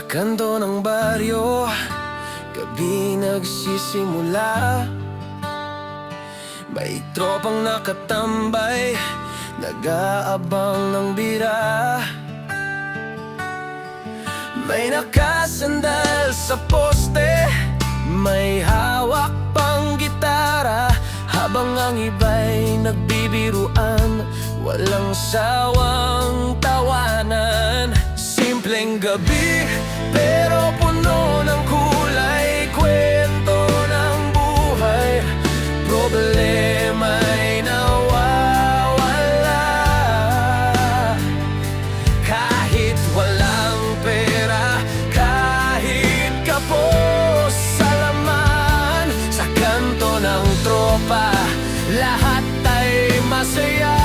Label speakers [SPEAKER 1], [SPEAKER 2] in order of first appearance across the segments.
[SPEAKER 1] kanto ng baryo, gabi nagsisimula. May tropang nakatambay, nag-aabang ng bira. May nakasandal sa poste, may hawak pang gitara, habang ang iba'y nagbibiruan, walang sawang tawanan. Simpleng gabi, pero puno ng kulay, kwento ng buhay, problema'y nawawala. Kahit walang pera, kahit kapos sa laman, sa kanto ng tropa, lahat ay masaya.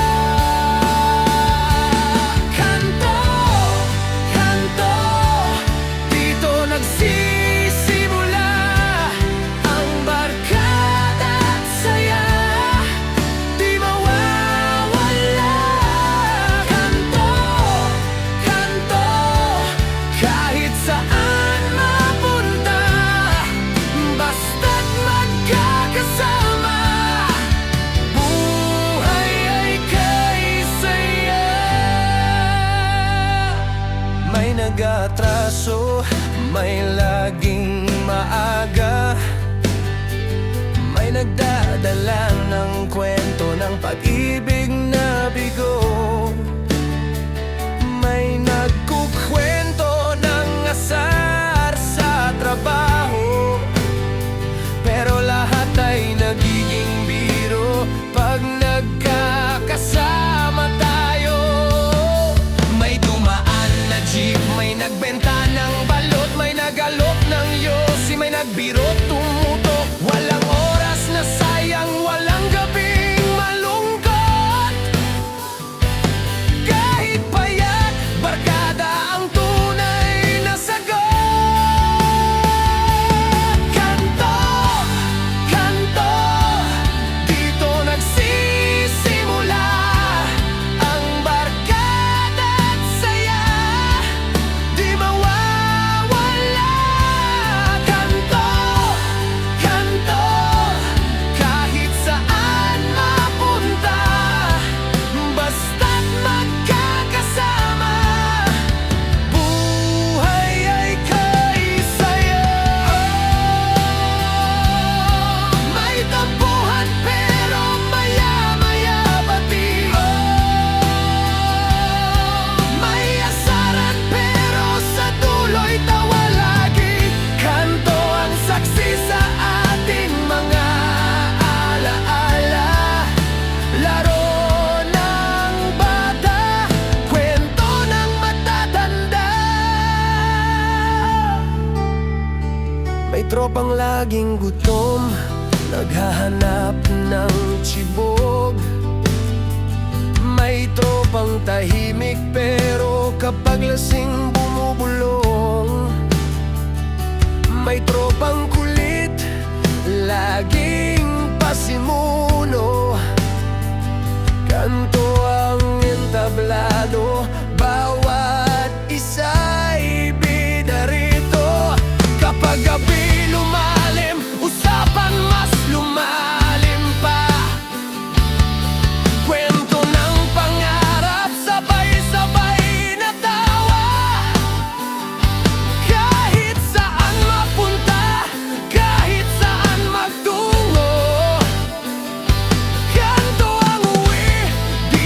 [SPEAKER 1] May nag-atraso, may laging maaga, may nagdadala ng kwento ng pag-ibig na bigo, may nagkukwento ng asar sa trabaho, pero lahat ay nagiging biro pag nagkakasama tayo. May dumaan na jeep, may nagbenta ng balot, may nagalop ng yosi, may nagbirot tumutok. Walang oras na sayang, walang gabing malungkot. Kahit payat, barkada ang tunay na sagot. Kanto, kanto, dito nagsisimula ang barkada at saya, di mawawala. Kanto, kanto, kahit saan mapunta, basta't magkakasama, buhay ay kaisaya. May tampuhan pero maya-maya bati, may asaran pero sa dulo'y tawa lagi. Kanto ang saksi sa ating mga alaala, laro ng bata, kwento ng matatanda. May tropang laging gutom, naghahanap ng tsibog. May tropang tahimik pero kapag lasing bumubulong. May tropang kulit, laging pasimuno. Kanto ang entablado, bawat isa'y bida rito. Kapag gabi lumalim, usapan mas lumalim pa. Kwento ng pangarap, sabay-sabay na tawa. Kahit saan mapunta, kahit saan magtungo, kanto ang uwi, di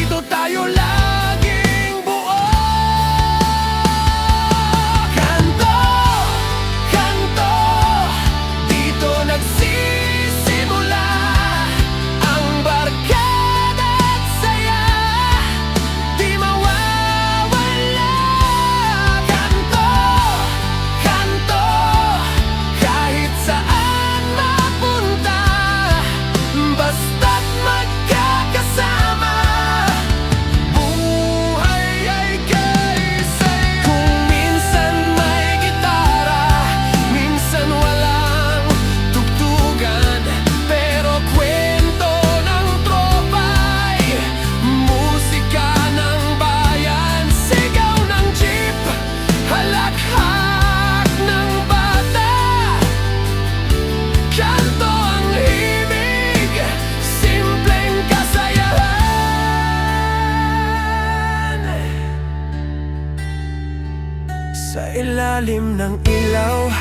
[SPEAKER 1] ilalim ng ilaw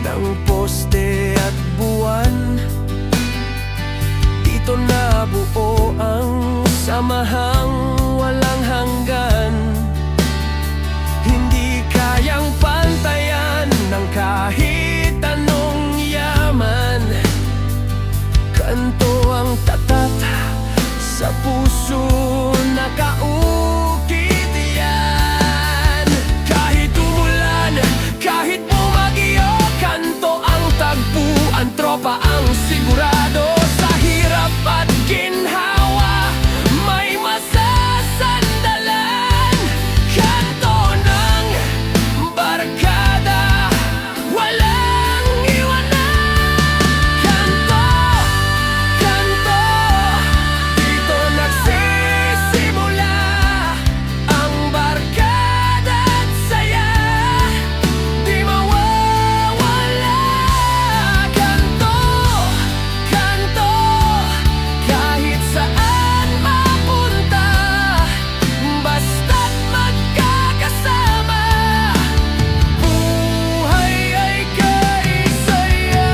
[SPEAKER 1] ng poste at buwan, dito nabuo ang samahang walang hanggan. Hindi kayang pantayan ng kahit anong yaman. Kanto ang tatat sa puso, nakaukit yan. Kahit umulan, kahit bumagyo, kanto ang tagpuan, tropa ang sigurado. Sa hirap at ginhawa, may masasandalan. Kanto ng barkada, walang iwanan. Kanto, kanto, dito nagsisimula ang barkada at saya, di mawawala. Kanto, kanto, kahit saan mapunta, basta't magkakasama, buhay ay kaisaya.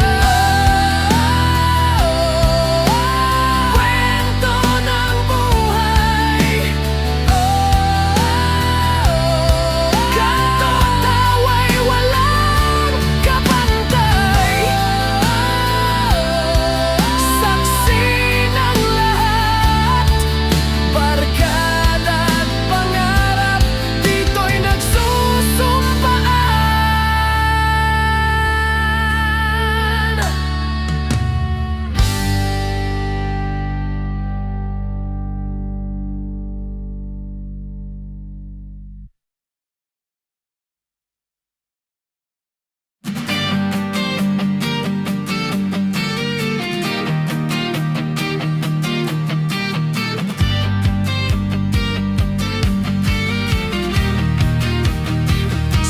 [SPEAKER 1] Kwento ng buhay, kanto at tawa'y walang kapantay. Saksi ng lahat, barkada at pangarap, dito'y nagsusumpaan.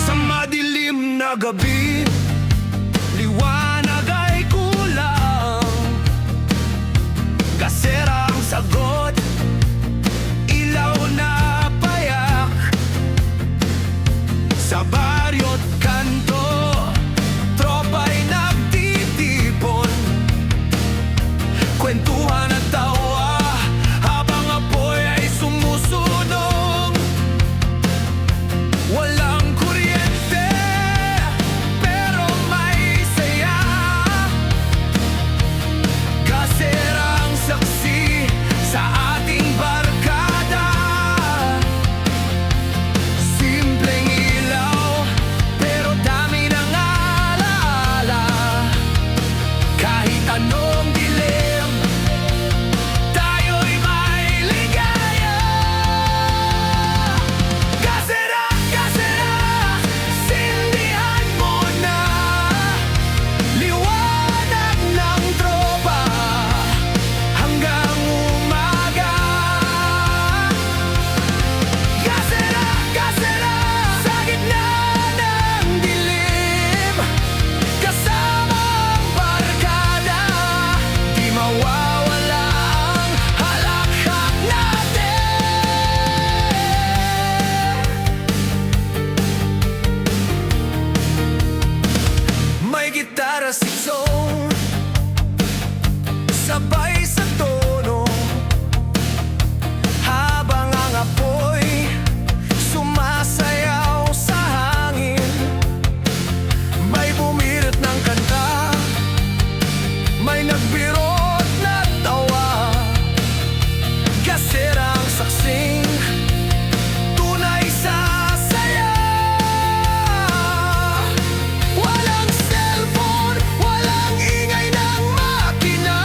[SPEAKER 1] Sa madilim na gabi, liwanag ay kulang. Gasera ang sagot, ilaw na payak. Sa baryo't kanto, tropa'y nagtitipon. Kwentuhan at tawa, habang apoy ay sumusunog. Walang kuryente, pero may saya. Gasera ang saksi sa ating barkada. Simpleng ilaw, pero dami ng alaala. Kahit anong dilim, tayo'y may ligaya. Gasera, gasera, sindihan mo na. Liwanag ng tropa hanggang umaga. Gasera, gasera, sa gitna ng dilim, kasama ang barkada, di mawawala ang halakhak natin. May gitara si Zone, sabay sa tono, habang ang apoy sumasayaw sa hangin. May bumirit ng kanta, may nagbirot na tawa. Gasera ang saksing tunay sa saya. Walang cellphone, walang ingay ng makina.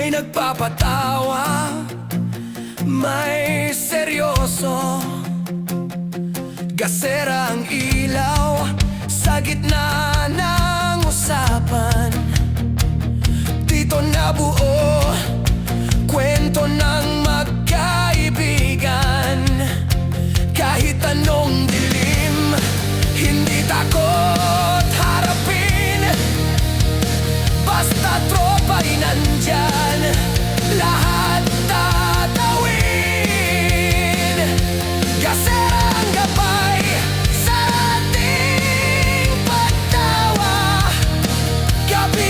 [SPEAKER 1] May nagpapatawa, may seryoso. Gasera ang ilaw sa gitna ng usapan. Dito nabuo kwento ng magkaibigan. Kahit anong dilim, hindi takot harapin. Basta tropa'y nandyan, lahat tatawin. Gasera ang gabay sa ating pagtawa. Gabi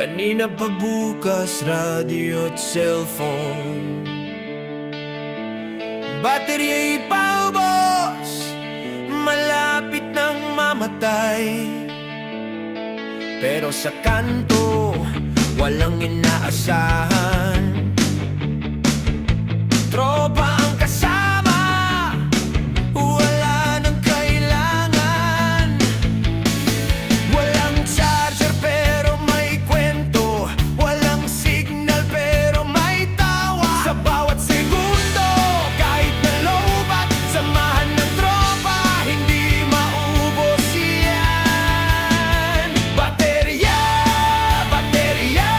[SPEAKER 1] Kanina pa bukas, radyo at cellphone. Baterya'y paubos, malapit nang mamatay. Pero sa kanto, walang inaasahan. Tropa ang kasama, wala nang kailangan. Walang charger pero may kwento, walang signal pero may tawa. Sa bawat segundo, kahit na lobat, samahan ng tropa, hindi maubos yan. Baterya, baterya,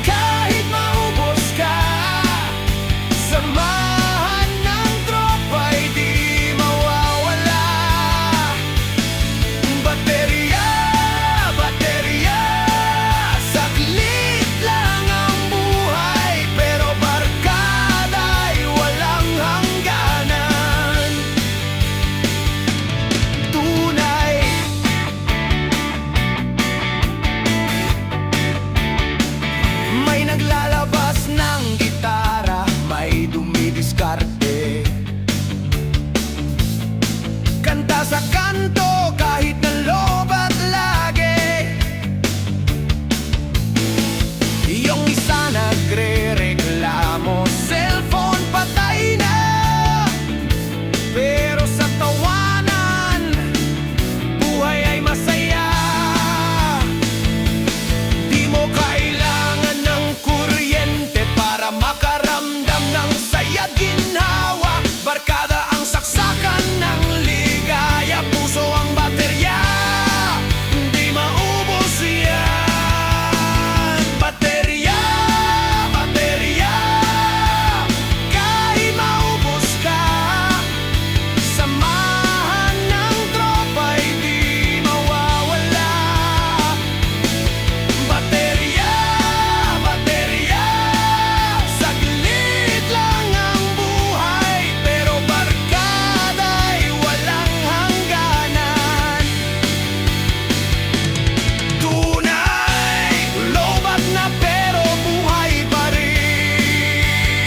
[SPEAKER 1] kahit maubos ka, samahan ng tropa'y di mawawala. Baterya, baterya, saglit lang ang buhay, pero barkada'y walang hangganan. Tunay. May naglalabas ng gitara, may dumidiskarte. Kanta sa kanto kahit na lobat lagi. Yung isa nagre-reklamo, cellphone patay na. Pero sa tawanan, buhay ay masaya. Di mo kailangan ng kuryente para makaramdam ng saya, ginhawa. Barkada ang saksakan ng ligaya, puso ang baterya, di maubos yan. Baterya, baterya, kahit maubos ka, samahan ng tropa'y di mawawala. Baterya, baterya, saglit lang ang buhay, pero barkada'y walang hangganan. Tunay, lobat na pero buhay pa rin.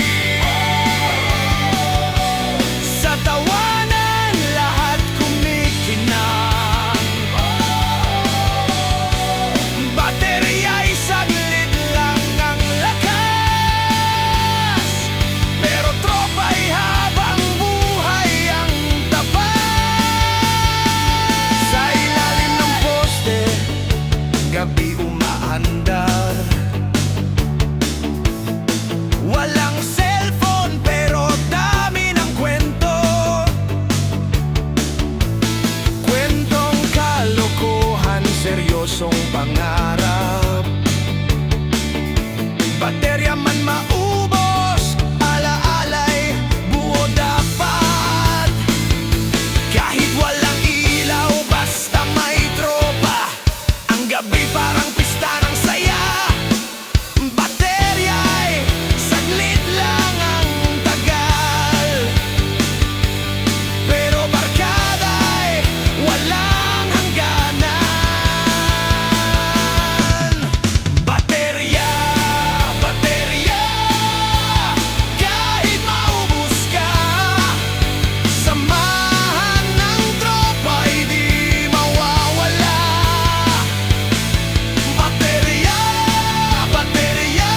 [SPEAKER 1] Sa tawanan, lahat kumikinang. Baterya'y saglit lang ang lakas, pero tropa'y habang buhay ang tapat. Sa ilalim ng poste, gabi umaandar. Walang cellphone pero dami ng kwento. Kwentong kalokohan, seryosong pangarap. Baterya man maubos, alaala'y buo dapat. Kahit walang ilaw, basta may tropa, ang gabi parang pista ng saya. Baterya'y saglit lang ang tagal, pero barkada'y walang hangganan. Baterya, baterya, kahit maubos ka, samahan ng tropa'y di mawawala. Baterya, baterya,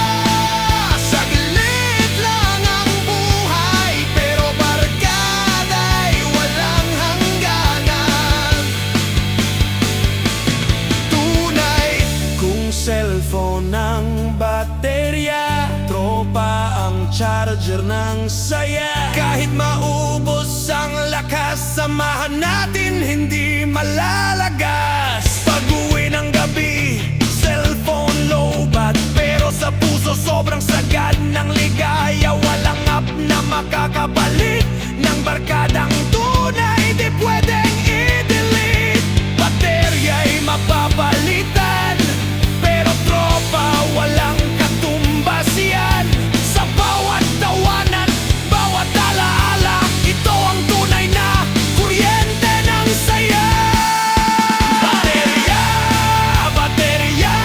[SPEAKER 1] saglit lang ang buhay, pero barkada'y walang hangganan. Tunay, kung cellphone ang baterya, tropa ang charger ng saya. Kahit maubos ang lakas, samahan natin, hindi malalagas. Pag-uwi ng gabi, cellphone lobat, pero sa puso sobrang sagad ng ligaya. Walang app na makakapalit ng barkadang tunay, di pwedeng i-delete. Baterya'y mapapalitan, pero tropa walang katumbas yan. Sa bawat tawanan, bawat alaala, ito ang tunay na kuryente ng saya. Baterya, baterya,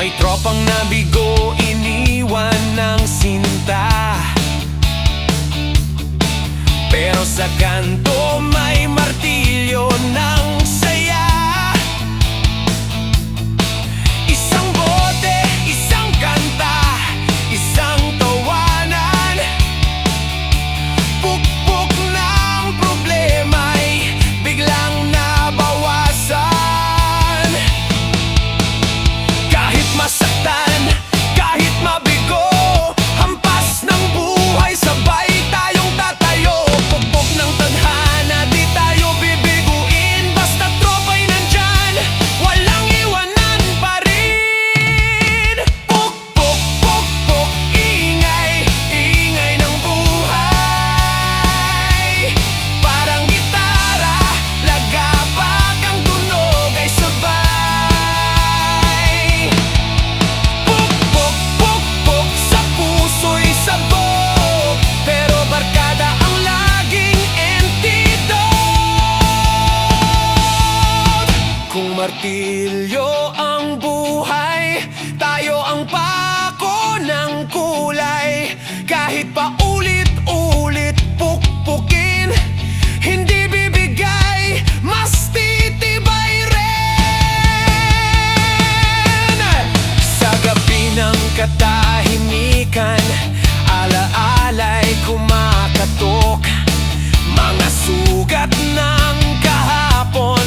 [SPEAKER 1] May tropang nabigo, iniwan ng sinta. Pero sa kanto may martilyo ng saya. Isang bote, isang kanta, isang tawanan. Pukpok ng problema'y biglang nabawasan. Kahit masaktan, kahit mabigo, hampas ng buhay, sabay tayong tatayo. Pukpok ng tadhana, di tayo bibiguin. Basta tropa'y nandyan, walang iwanan pa rin. Pukpok, pukpok, ingay, ingay ng buhay. Parang gitara, lagapak ang tunog ay sabay. Pukpok, pukpok, sa puso'y sabog, pero barkada ang laging antidote. Kung martilyo ang buhay, tayo ang pako ng kulay. Kahit pa ulit-ulit pukpukin, hindi bibigay, mas titibay rin. Sa gabi ng katahimikan, alaala'y kumakatok. Mga sugat ng kahapon,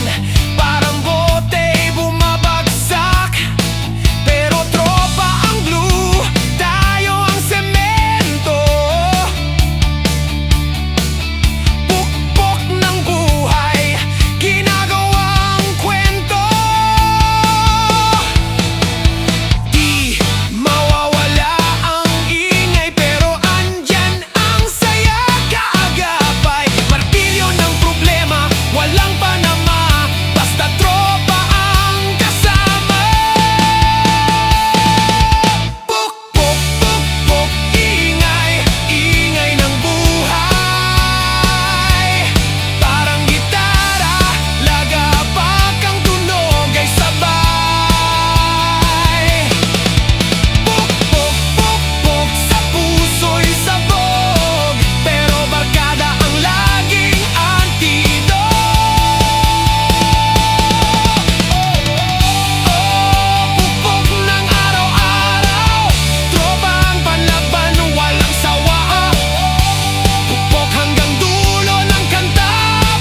[SPEAKER 1] parang bote'y bumabagsak. Pero tropa ang glue, tayo ang semento. Pukpok ng buhay, ginagawang kwento. Di mawawala ang ingay, pero andyan ang saya. Kaagapay, martilyo ng problema, walang panama. Basta tropa ang kasama. Pukpok, pukpok, ingay, ingay ng buhay. Parang gitara, lagapak ang tunog ay sabay. Pukpok, pukpok, sa puso'y sabog, pero barkada ang laging antidote. Pukpok ng araw-araw, tropa ang panlaban, walang sawa. Pukpok hanggang dulo ng kanta,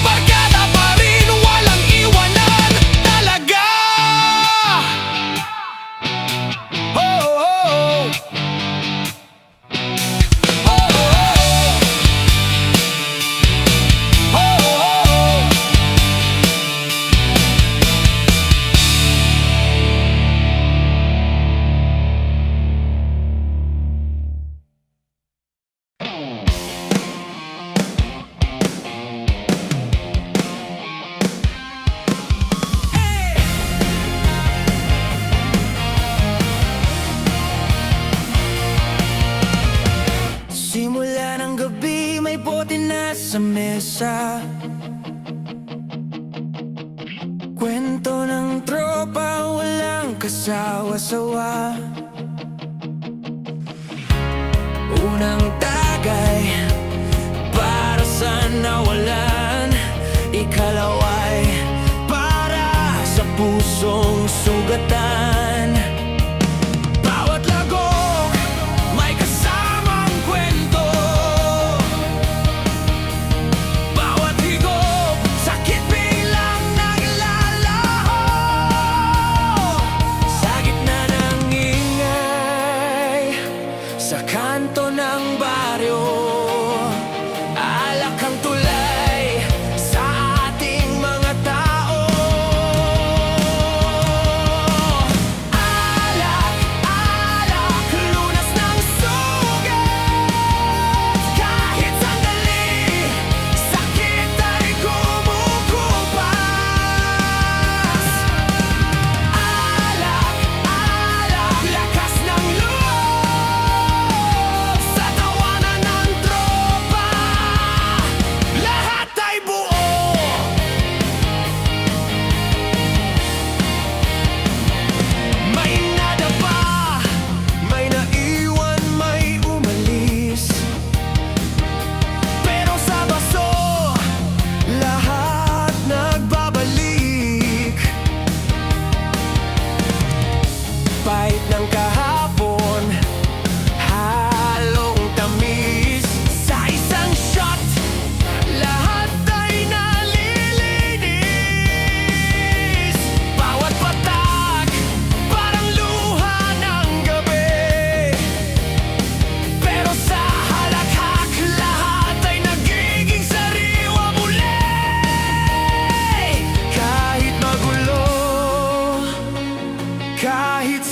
[SPEAKER 1] barkada pa rin, walang iwanan talaga. Oh, oh, oh. Oh, oh, oh. Simula ng gabi, may bote na sa mesa. Kwento ng tropa, walang kasawa-sawa. Unang tagay, para sa nawalan. Ikalaway, para sa pusong sugatan. Bawat lagok, may kasamang kwento. Bawat higop, sakit biglang naglalaho. Sa gitna ng ingay, sa kanto ng baryo, alak ang tulay sa ating mga tao.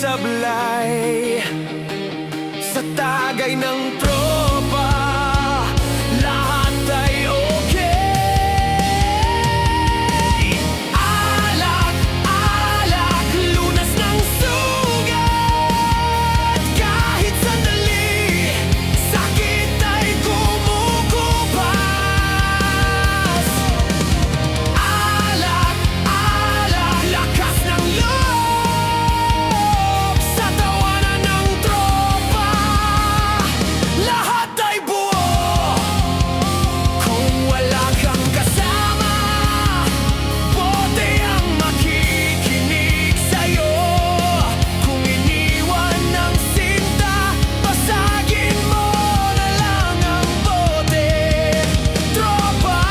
[SPEAKER 1] sablay sa tagay ng tropa. Lahat ay okay. Alak, alak, lunas ng sugat. Kahit sandali, sakit ay kumukupas. Alak, alak, lakas ng loob sa tawanan ng tropa. Lahat ay buo kung wala kang kasama. Bote ang makikinig sa'yo. Kung iniwan ng sinta, basagin mo na lang ang bote. Tropa,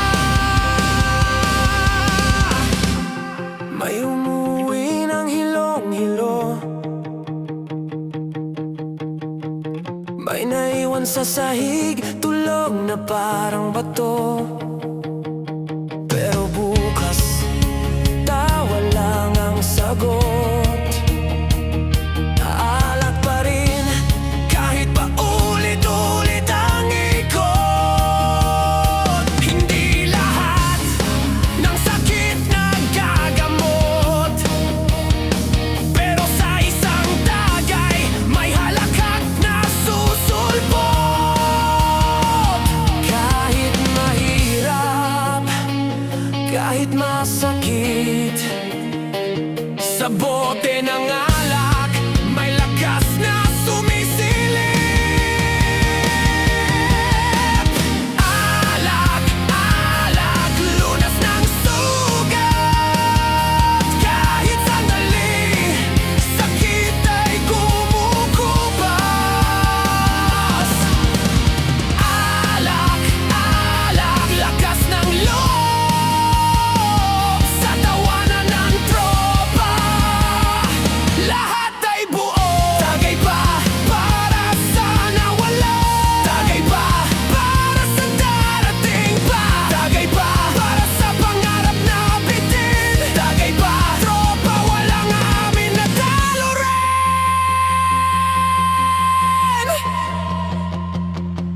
[SPEAKER 1] may umuwi ng hilong-hilo, may naiwan sa sahig, tulog na parang bato. Pero bukas, tawa lang ang sagot. Alak pa rin, kahit pa ulit-ulit ang ikot. Hindi lahat ng sakit nagagamot, pero sa isang tagay, may halakhak na susulpot. Kahit mahirap, kahit masakit, sa bote ng alak, may lakas na sumisilip. Alak, alak, lunas ng sugat. Kahit sandali, sakit ay kumukupas. Alak, alak, lakas ng loob sa tawanan ng tropa. Lahat ay buo. Tagay pa para sa nawala. Tagay pa para sa darating pa. Tagay pa para sa pangarap na bitin. Tagay pa, tropa, walang amin na talo rin.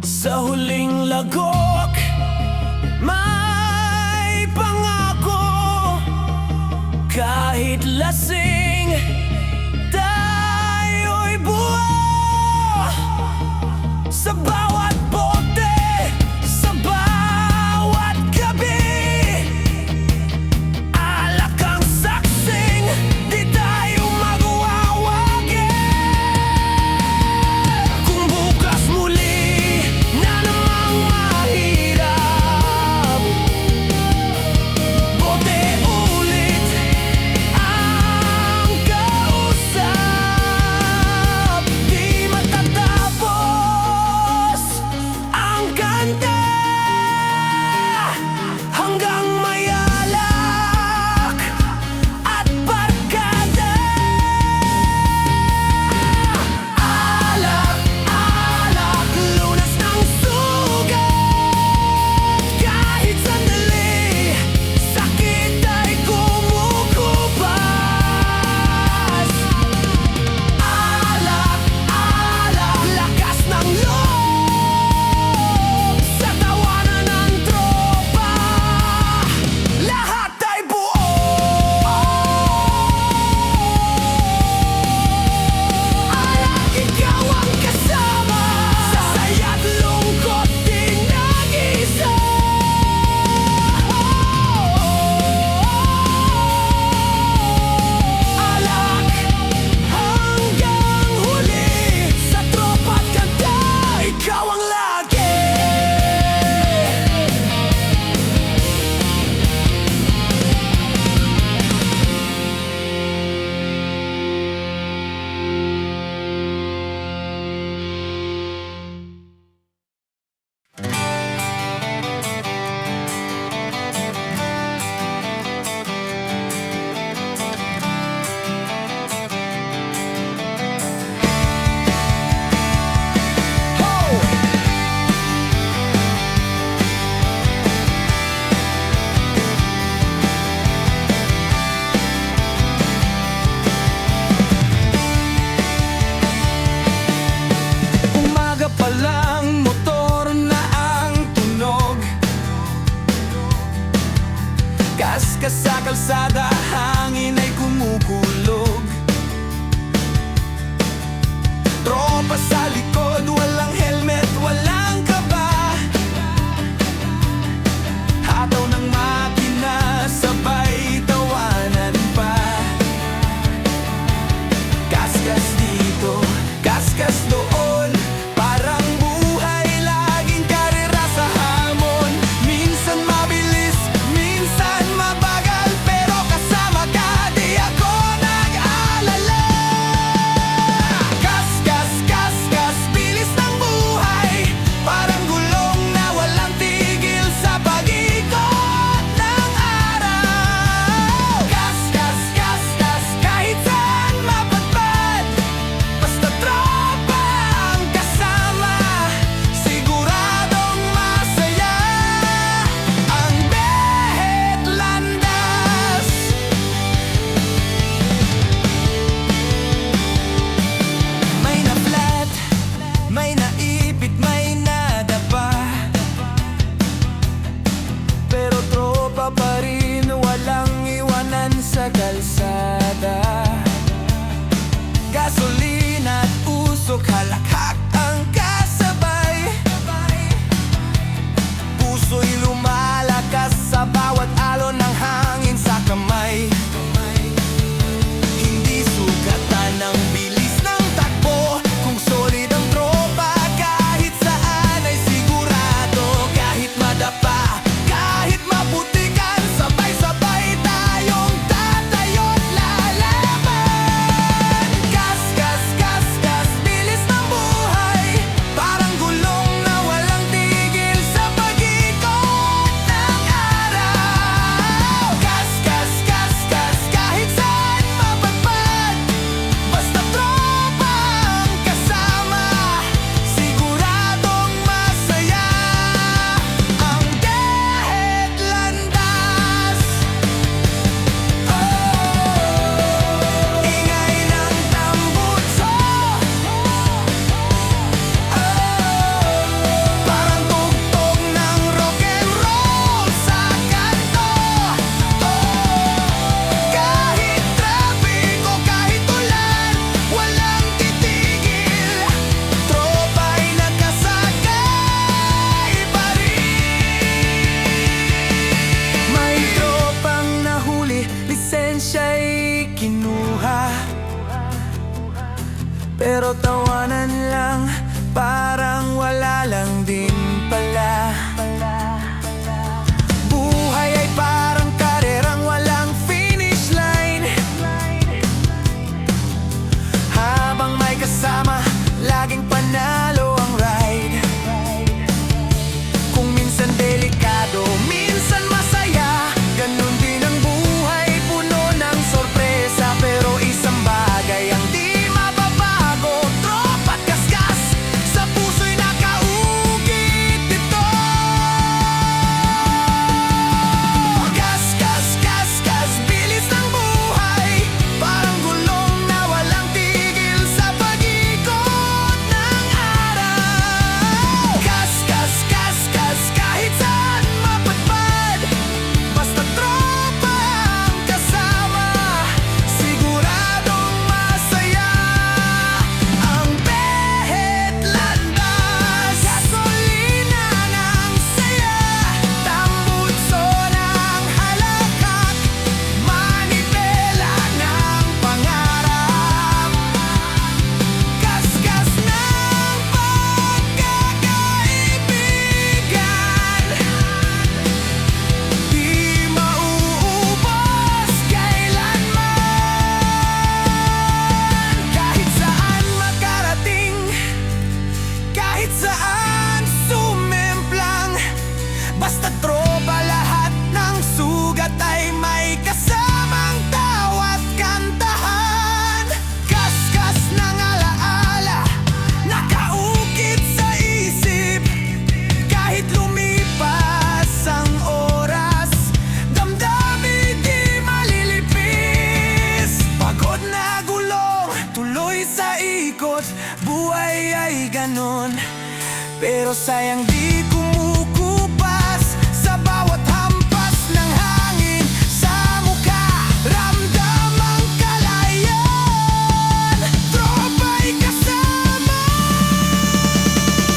[SPEAKER 1] Sa huling lagok, may pangako. Kahit lasing, tayo'y buo. Sa bawat bote, sa bawat gabi, alak ang saksing, di tayo magwawagi. Kung bukas muli na namang mahirap, bote ulit ang kausap.
[SPEAKER 2] kinuha, pero tawanan lang, parang wala lang din pala. Buhay ay parang karerang walang finish line. Habang may kasama, laging panalo ang ride. Kung minsan delikado, minsan masaya, ganun din ang buhay, puno ng sorpresa. Pero isang bagay ang di mababago, tropa't kaskas, sa puso'y nakaukit ito. Gas, gas, gas, gas, bilis ng buhay, parang gulong na walang tigil sa pag-ikot ng araw. Gas, gas, gas, gas, kahit saan mapadpad, basta tropa ang kasama, siguradong masaya ang behet landas. Gasolina ng saya, tambutso ng halakhak, manibela ng pangarap, kaskas ng pagkakaibigan. Di mauubos kailanman, kahit saan makarating, kahit saan sumemplang, basta tropa lahat ng sugat ay may kasamang tawat kantahan. Kaskas ng alaala, nakaukit sa isip, kahit lumipas ang oras, damdamin di malilipis. Pagod na gulong, tuloy sa ikot, buhay ay ganon, pero sayang di kumukupas sa bawat hampas ng hangin sa mukha. Ramdam ang kalayan, tropa'y kasama.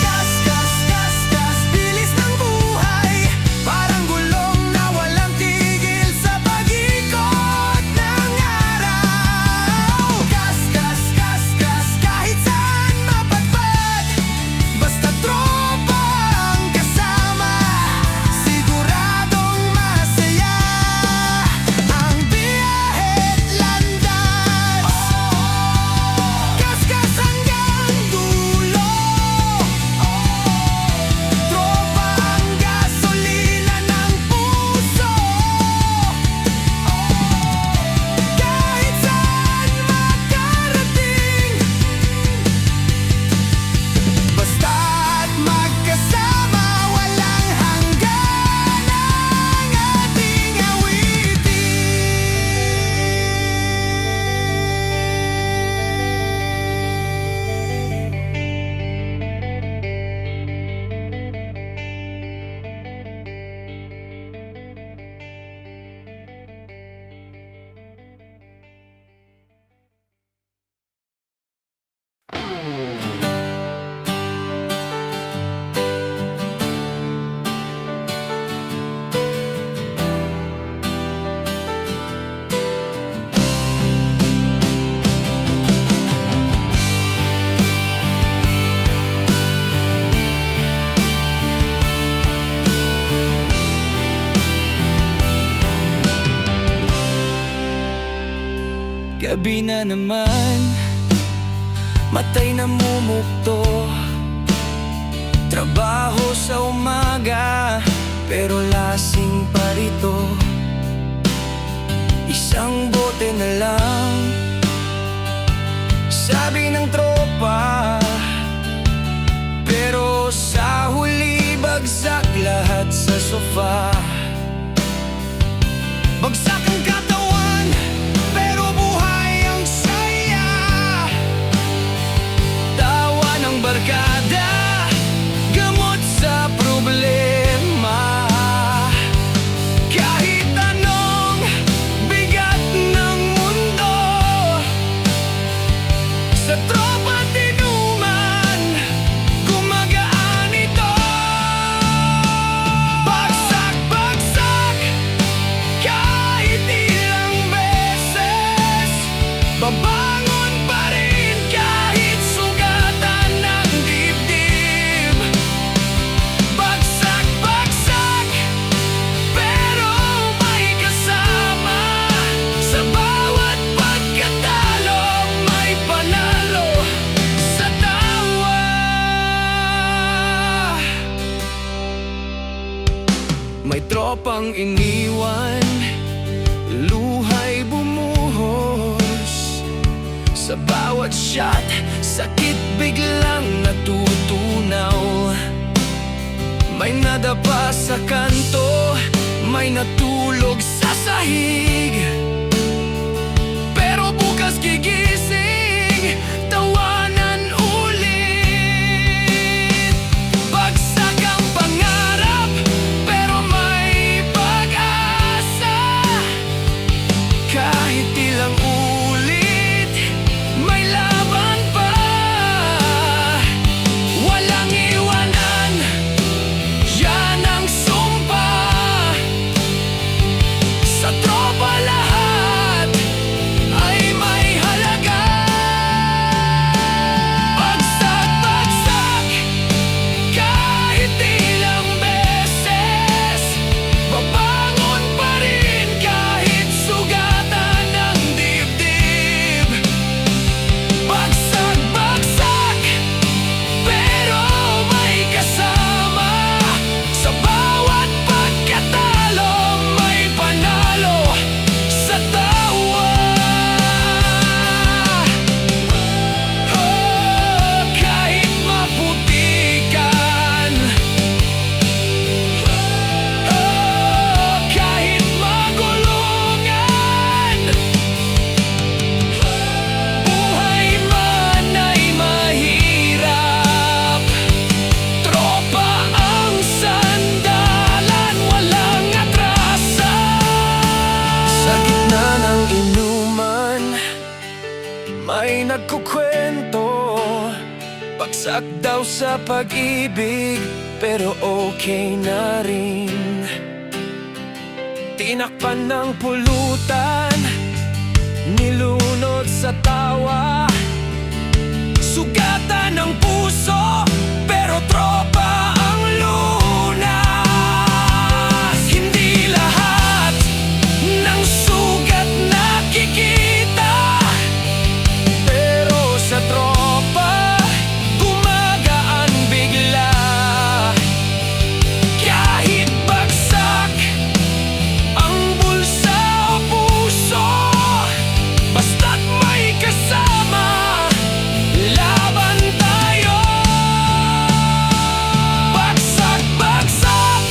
[SPEAKER 2] Gas, gas, gas, gas, bilis ng buhay, parang gulong na walang tigil sa pag-ikot ng araw. Gas, gas, gas, gas, kahit saan mapadpad, basta tropa ang kasama, siguradong masaya ang biyahe't landas. Kaskas hanggang dulo, tropa ang gasolina ng puso. Kahit saan makarating, basta't magkasama, walang hanggan ang ating awitin. Gabi na naman, matay namumukto, trabaho sa umaga, pero lasing pa rito. Isang bote na lang, sabi ng tropa, pero sa huli bagsak lahat sa sofa. Bagsak ang katawan, pero buhay ang saya. Tawa ng barkada, gamot sa problema. Kahit anong bigat ng mundo, sa tropa tinuman, gumagaan ito. Bagsak ba
[SPEAKER 1] Babangon pa rin kahit sugatan ng dibdib. Bagsak-bagsak, pero may kasama. Sa bawat pagkatalo, may panalo sa tawa. May tropang iniwan, luhay bumuhos. Sa bawat shot, sakit biglang natutunaw. May nadapa sa kanto, may natulog sa sahig. Pero bukas gigising, tawanan ulit. Bagsak ang pangarap, pero may pag-asa. Kahit ilang ulit, may laban pa. Walang iwanan, yan ang sumpa. Sa tropa lahat ay may halaga. Bagsak-bagsak, kahit ilang beses. Babangon pa rin kahit sugatan ng dibdib. Bagsak-bagsak, pero may kasama. Sa bawat pagkatalo, may panalo sa tawa. Oh, kahit maputikan, oh, kahit magulungan, buhay man ay mahirap. Tropa ang sandalan, walang atrasan. Sa gitna ng inuman, may nagkukwento. Bagsak daw sa pag-ibig, pero okay na rin. Tinakpan ng pulutan, nilunod sa tawa. Sugatan ng puso, pero tropa ang lunas. Hindi lahat ng sugat nakikita, pero sa tropa, gumagaan bigla. Kahit bagsak ang bulsa o puso, basta't may kasama, laban tayo. Bagsak-bagsak,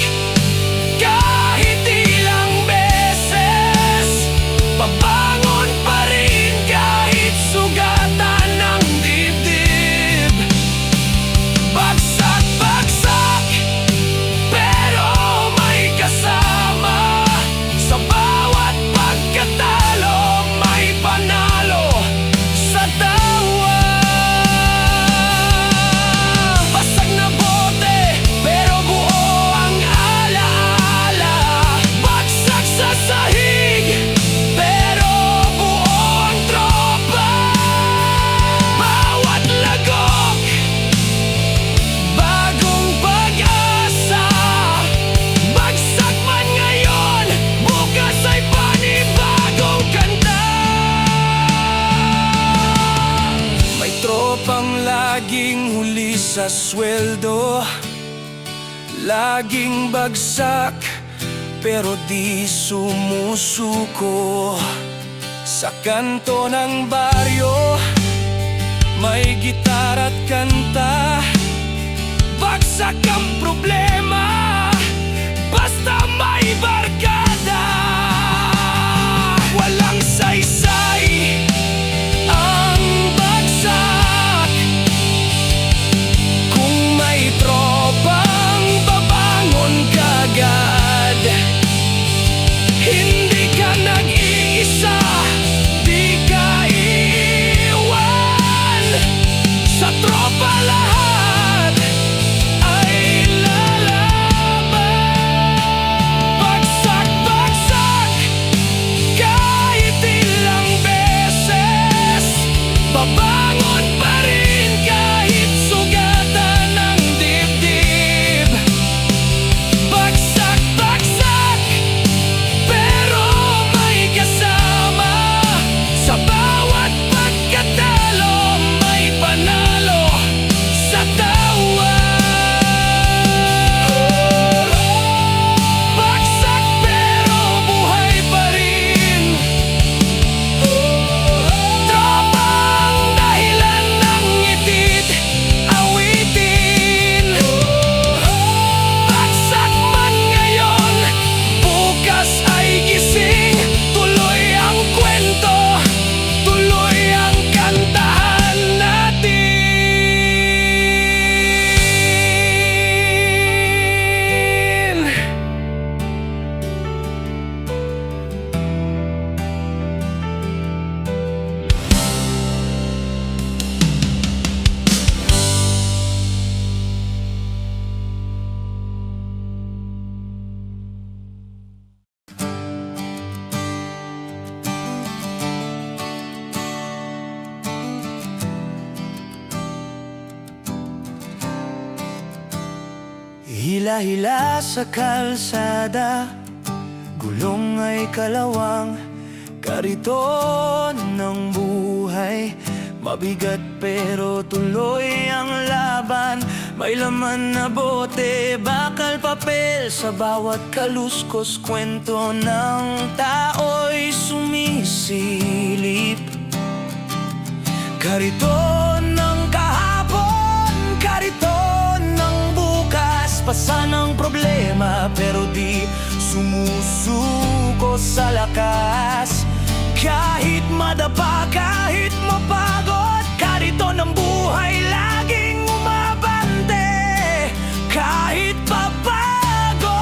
[SPEAKER 1] kahit ilang beses. Babangon pa rin kahit sugatan ng dibdib. Bagsak-bagsak, pero may kasama. Sa bawat pagkatalo, may panalo sa tawa. Basag na bote, pero buo ang alaala. Bagsak sa sahig, pero buo ang tropa. Bawat lagok, bagong pag-asa. Bagsak man ngayon, bukas ay panibagong kanta. May tropang laging huli sa sweldo, laging bagsak, pero di sumusuko. Sa kanto ng baryo, may gitar at kanta. Bagsak ang problema, basta may barkada. Walang saysay ang bagsak, kung may tropang babangon kagad. Hindi ka nag-iisa, di ka iiwan. Sa tropa lahat ay lalaban. Bagsak-bagsak, kahit ilang
[SPEAKER 2] Hila-hila sa kalsada, gulong ay kalawang, kariton ng buhay. Mabigat pero tuloy ang laban. May laman na bote, bakal, papel. Sa bawat kaluskos, kwento ng tao'y sumisilip. Kariton ng kahapon, kariton ng bukas. Pasan ang problema pero di sumusuko sa lakas. Kahit madapa, kahit mapagod, kariton ng buhay laging umabante. Kahit papagod,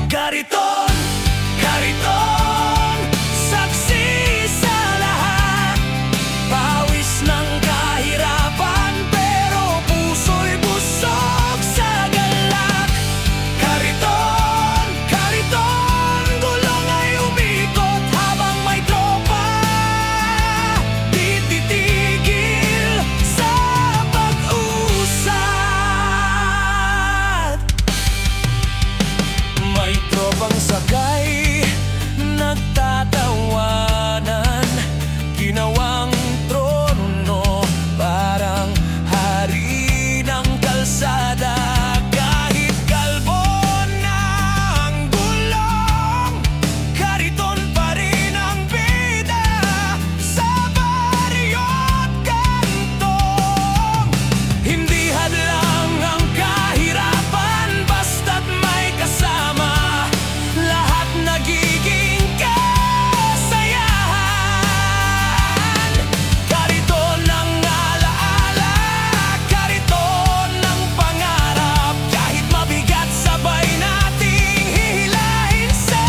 [SPEAKER 2] kariton, kariton, saksi sa lahat. Pawis ng kahirapan pero puso'y busog sa galak. Kariton, kariton, gulong ay umikot habang may tropa. Di titigil sa pag-usad. May tropang sakay, nagtatawanan, ginawang trono, parang hari ng kalsada. Kahit kalbo na ang gulong, kariton pa rin ang bida sa baryo't kantong. Hindi hadlang ang kahirapan, basta't may kasama. Lahat nagiging kasayahan. Kariton ng alaala, kariton ng pangarap. Kahit mabigat, sabay nating hihilahin sa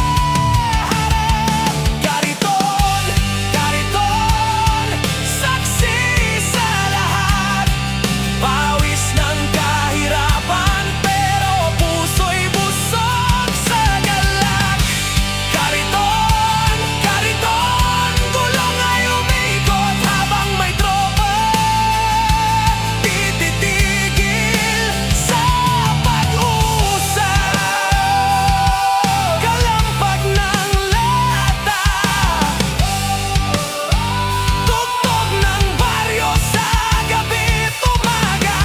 [SPEAKER 2] harap. Kariton, kariton, saksi sa lahat. Pawis ng kahirapan pero puso'y busog sa galak. Kariton, kariton, gulong ay umikot habang may tropa. Di titigil sa pag-usad. Kalampag ng lata, tugtog ng baryo sa gabi't umaga.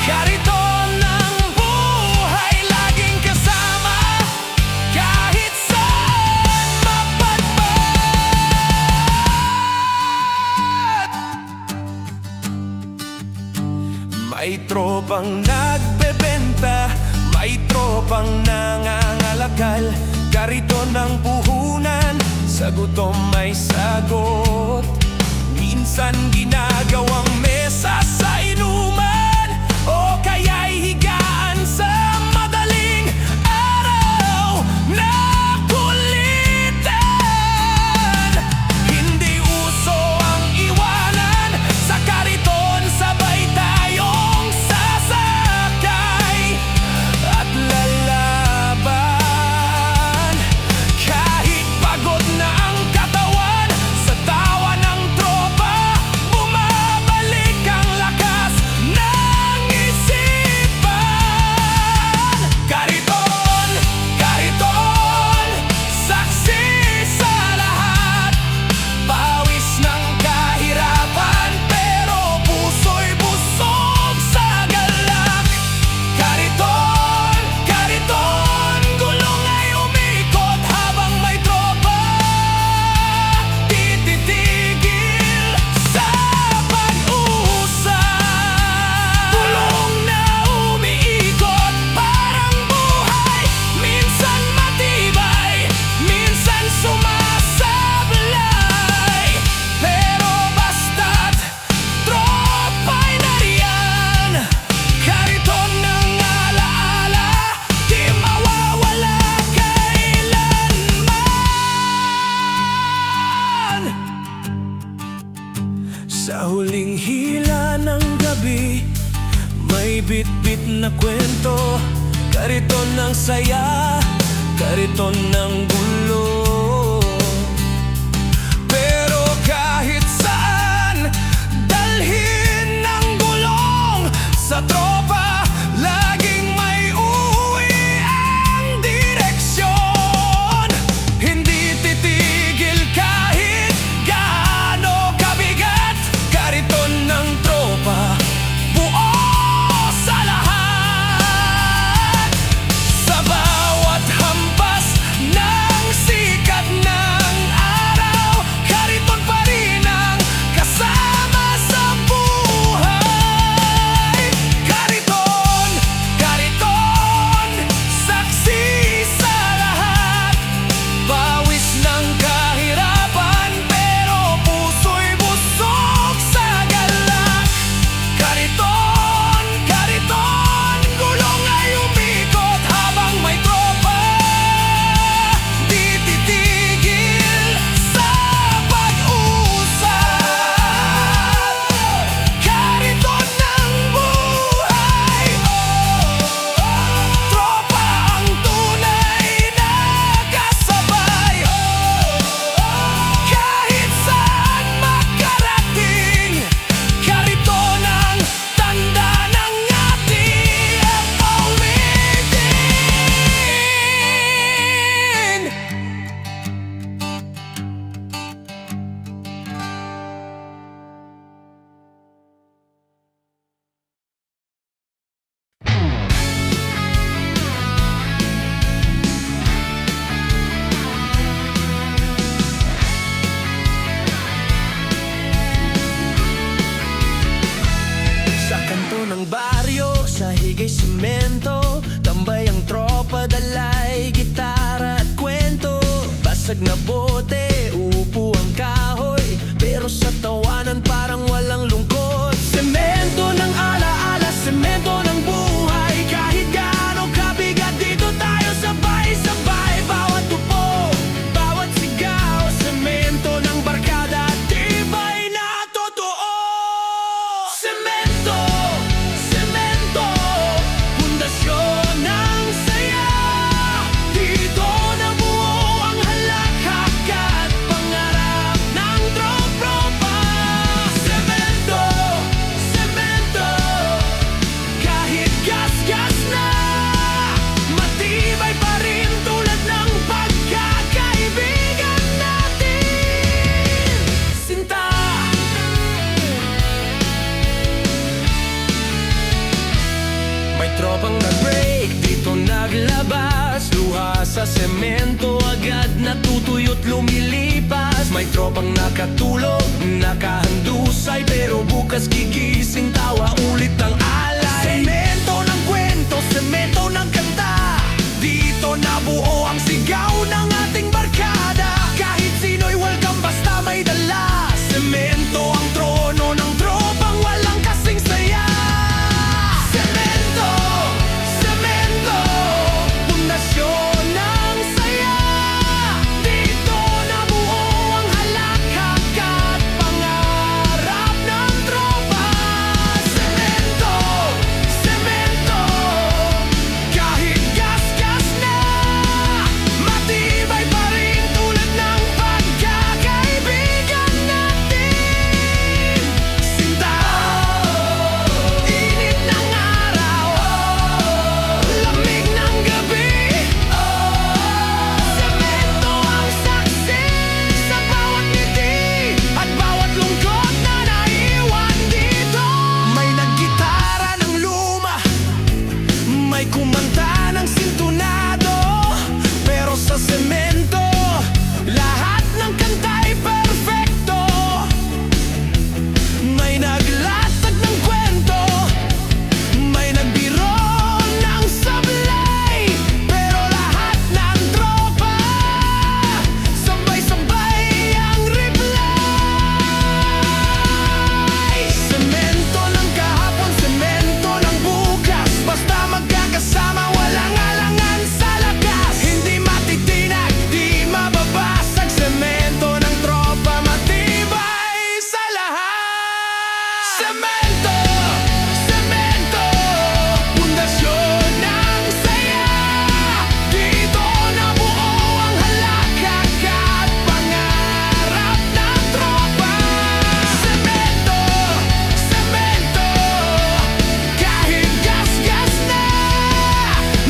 [SPEAKER 2] Kariton ng buhay laging kasama, kahit saan mapadpad. May tropang nagbebenta, may tropang nangangalakal. Kariton ng puhunan, sa gutom may sagot. Minsan ginagawang mesa sa inuman, o kaya'y higaan sa madaling araw na kulitan. Hindi uso ang iwanan, sa kariton sabay tayong sasakay at lalaban. Kahit pagod na ang katawan, sa tawa ng tropa bumabalik ang lakas ng isipan. Kariton, kariton, saksi sa lahat. Pawis ng kahirapan pero puso'y busog sa galak. Kariton, kariton, gulong ay umikot habang may tropa. Di titigil sa pag-usad. Gulong na umiikot parang buhay, minsan matibay, minsan sumasablay. Pero basta't tropa'y nariyan, kariton ng alaala, di mawawala kailanman. Sa huling hila ng gabi, may bit-bit na kwento. Kariton ng saya, kariton ng gulo. Pero kahit saan dalhin ang gulong, sa
[SPEAKER 1] kay simento. Tambay ang tropa, dalay, gitara at kwento. Basag na bote, upo ang kahoy, pero sa tawanan parang walang lungkot. Semento ng alaala, semento ng buhay. Kahit gaano kabigat, dito tayo sabay-sabay. Bawat tupo, bawat sigaw, semento ng barkada, tibay na totoo. Semento, semento, pundasyon ng saya. Dito nabuo ang halakhak at pangarap ng tropa. Semento, semento, kahit gas-gas na, matibay pa rin tulad ng pagkakaibigan natin. Sinta. May tropang nag-break, dito naglabas. Luha sa semento, agad natutuyot lumilipas. May tropang nakatulog, nakahandusay, pero bukas gigising, tawa ulit ang alay. Semento ng kwento, semento ng kanta. Dito nabuo ang sigaw ng ating barkada. Kahit sino'y welcome basta may dala. Semento ang trono ng tropang walang kasing saya. Semento, semento, pundasyon ng saya. Dito nabuo ang halakhak at pangarap ng tropa. Semento, semento, kahit gas-gas na, matibay pa rin tulad ng pagkakaibigan natin. Sinta, init ng araw, lamig ng gabi. Semento ang saksi sa bawat ngiti at bawat lungkot na naiwan dito. May naggitara ng luma, may kumanta ng sintunado, pero sa semento, lahat ng kanta'y perfecto. May naglatag ng kwento, may nagbiro ng sablay, pero lahat ng tropa, sabay-sabay ang reply. Semento ng kahapon, semento ng bukas, basta magkakasama, walang alangan sa lakas. Hindi matitinag, di mababasag, semento ng tropa, matibay sa lahat. Semento, semento, pundasyon ng saya. Dito nabuo ang halakhak at pangarap ng tropa. Semento, semento, kahit gas-gas na,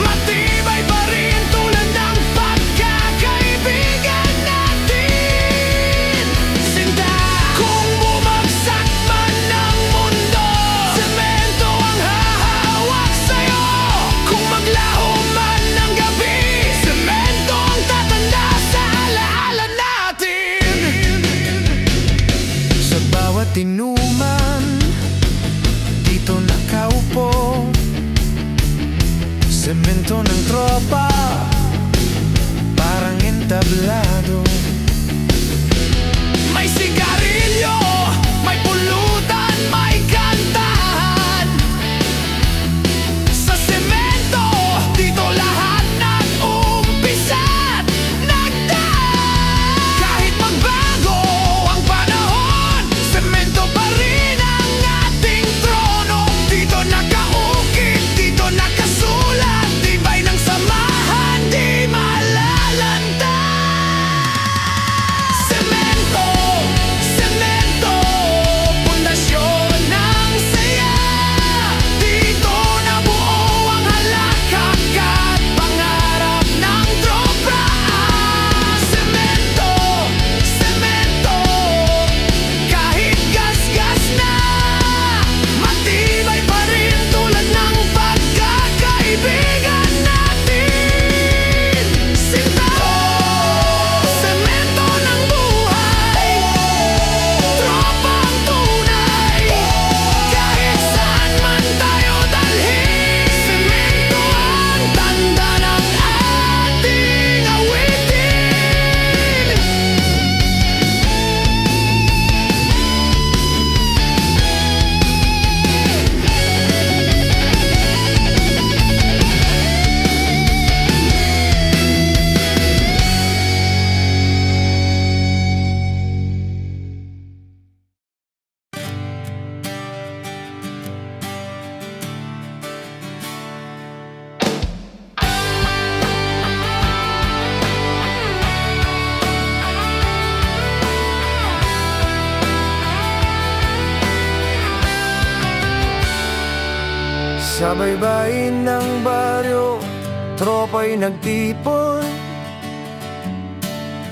[SPEAKER 1] matibay pa rin tulad ng pagkakaibigan natin. Sinta, kung bumagsak man ang mundo, semento ang hahawak sa'yo. Kung maglaho man ang gabi, semento ang tatanda sa alaala natin. Sa bawat inuman, dito nakaupo, semento ng tropa, parang entablado. May sigarilyo, may pulutan, may kantahan. Sa semento, dito lahat nag-umpisa't nagdaan. Kahit magbago ang panahon, semento pa rin ang ating trono. Dito nakaukit, dito nakasulat, tibay ng samahan, di malalanta.
[SPEAKER 2] Sa baybayin ng baryo, tropa'y nagtipon.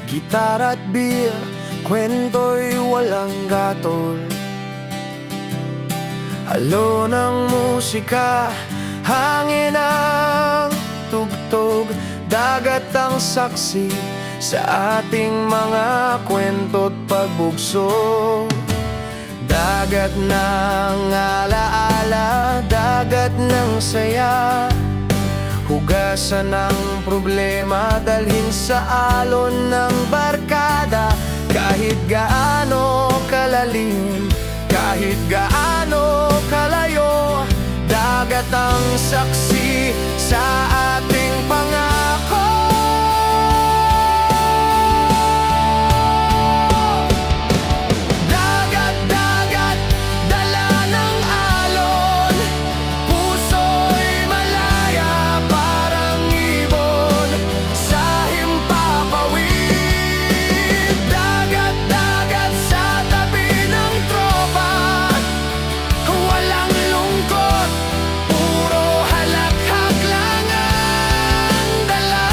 [SPEAKER 2] Gitara at beer, kwento'y walang gatol. Halo ng musika, hangin ang tugtog. Dagat ang saksi sa ating mga kwento't pagbugso. Dagat ng alaala, dagat ng saya. Hugasan ng problema, dalhin sa alon ng barkada. Kahit gaano kalalim, kahit gaano kalayo, dagat ang saksi sa ating pangako. Dagat, dagat, dala ng alon. Puso'y malaya, parang ibon sa himpapawid. Dagat, dagat, sa tabi ng tropa. Walang lungkot, puro halakhak lang ang dala.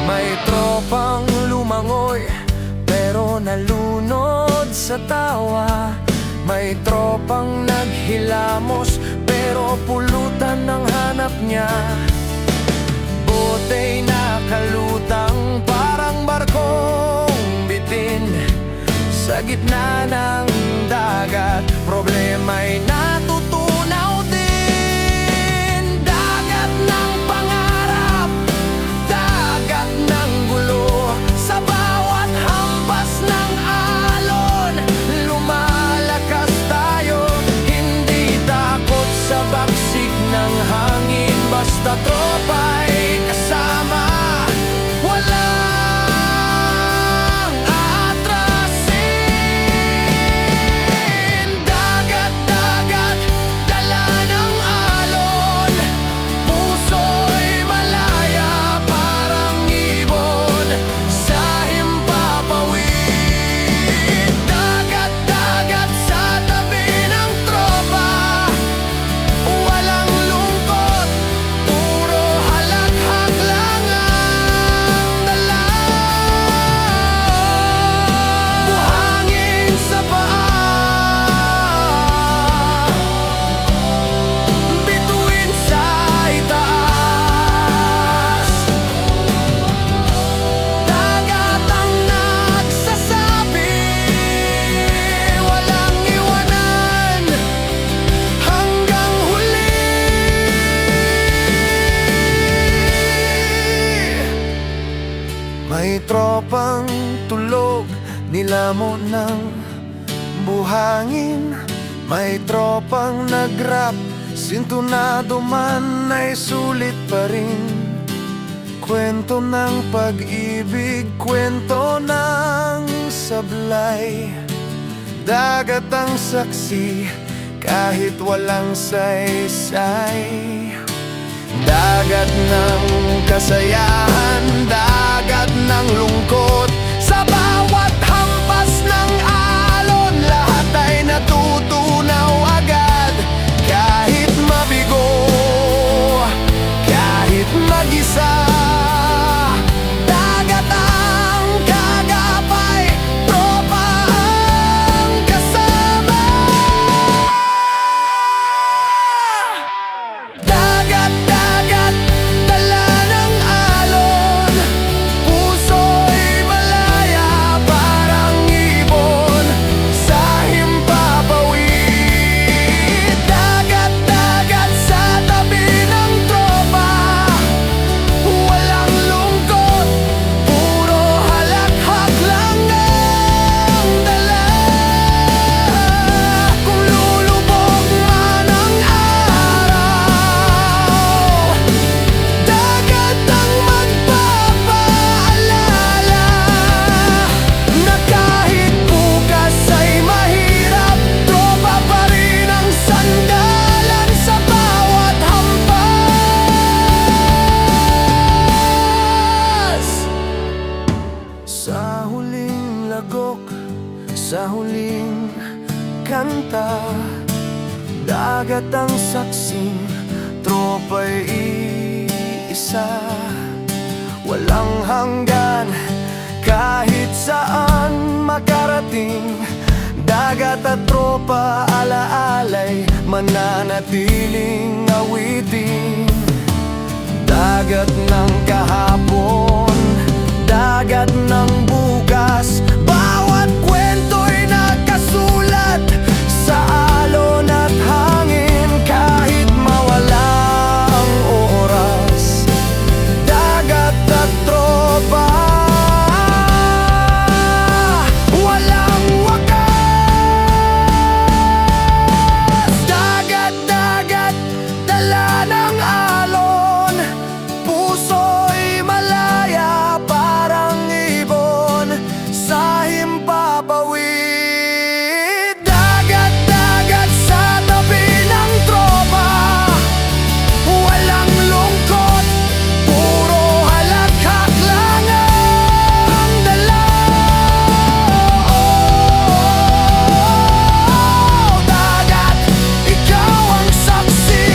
[SPEAKER 2] May tropang lumangoy, pero nalunod sa tawa. May tropang naghilamos, pero pulutan ng hanap niya. Botey nakalutang, parang barkong bitin sa gitna ng dagat. Problema'y natutunaw din. Dagat ng pangarap, dagat ng gulo. Sa bawat hampas ng alon, lumalakas tayo. Hindi takot sa bagsik ng hangin, basta tropa'y kasama. Walang aatrasin. Dagat, dagat, dala ng alon. Puso'y malaya, parang ibon sa himpapawid. Dagat, dagat, sa tabi ng tropa. Walang lungkot, puro halakhak lang ang dala. Buhangin sa paa, bituin sa itaas. Dagat ang nagsasabi, walang iwanan hanggang huli. May tropang tulog, nilamon ng buhangin. May tropang nagrap, sintunado man ay sulit pa rin. Kwento ng pag-ibig, kwento ng sablay. Dagat ang saksi, kahit walang saysay. Dagat ng kasayahan, dagat ng lungkot. Sa bawat hampas ng alon, lahat ay natutunaw agad. Kahit mabigo, kahit mag-isa, dagat ang kagapay, tropa ang kasama. Dagat, dagat, dala ng alon. Puso'y malaya, ating kanta. Dagat ang saksing, tropa'y iisa. Walang hanggan, kahit saan makarating. Dagat at tropa, alaalay, mananatiling awitin. Dagat ng kahapon, dagat ng bukas, bawat kwento'y nakasulat sa alon at hangin. Kahit mawala ang oras, dagat at tropa, walang wakas. Dagat, dagat, dala ng alon, puso'y malaya parang ibon sa himpapawid. Dagat, dagat sa tabi ng tropa, walang lungkot, puro halakhak lang ang dala. Dagat, ikaw ang saksi.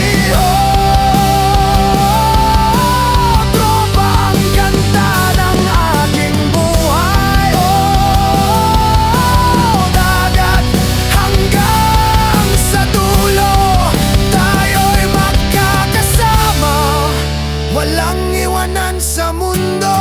[SPEAKER 2] Tropa ang ganda ng aking buhay. Dagat, hanggang sa dulo tayo'y magkakasama, walang iwanan sa mundo.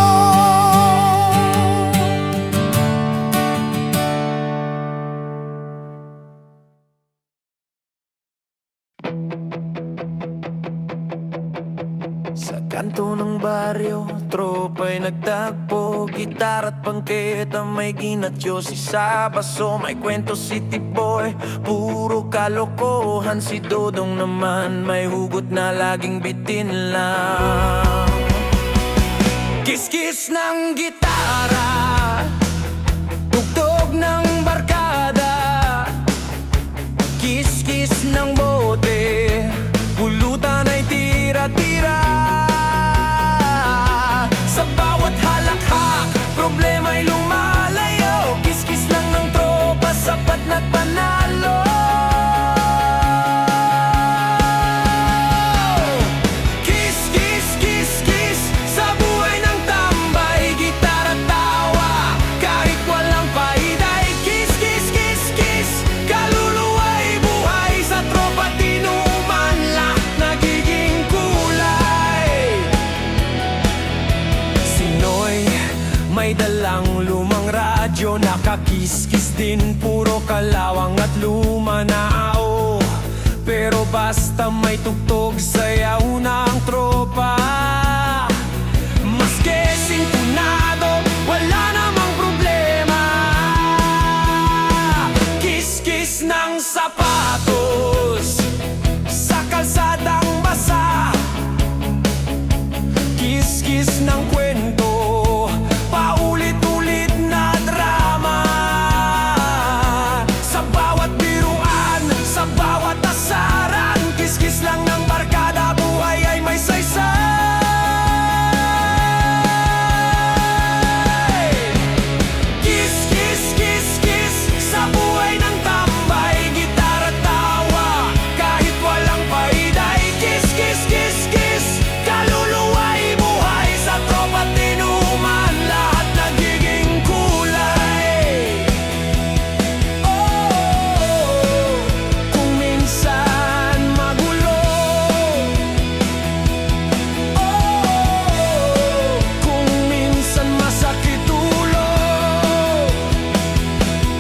[SPEAKER 2] Sa kanto ng baryo, tropa'y nagtagpo. Gitara at bangketa, may ginatyosi sa baso. May kwento si Tiboy, puro kalokohan. Si Dodong naman, may hugot na laging bitin lang. Kiss-kiss ng gitara, tugtog ng barkada, kiss-kiss ng bote, pulutan ay tira-tira. Sa bawat halakhak, problema'y lumalayo. Kiss-kiss lang ng tropa, sapat na't panalo. Kiss, kiss, kiss, kiss sa buhay ng tambay, gitara tawa, kahit walang paiday. Kiss, kiss, kiss, kiss, kaluluwa'y buhay sa tropa, tinuman lahat nagiging kulay. Sinoy may dalang lumang radyo, nakakis-kis din, puro kalawang at luma na ao. Pero basta may tugtog, sayaw ng tropa. Maski sintonado, wala namang problema. Kiss-kiss ng sapatos sa kalsadang basa, kiss-kiss ng kwento, paulit-ulit na drama. Sa bawat biruan, sa bawat asaran, kiss-kiss lang ng barkada, buhay ay may saysay. Kiss, kiss, kiss, kiss sa buhay ng tambay, gitara tawa, kahit walang paiday. Kiss, kiss, kiss, kiss, kaluluwa'y buhay sa tropa, tinuman lahat nagiging kulay. Kung minsan magulo, kung minsan masakit ulo,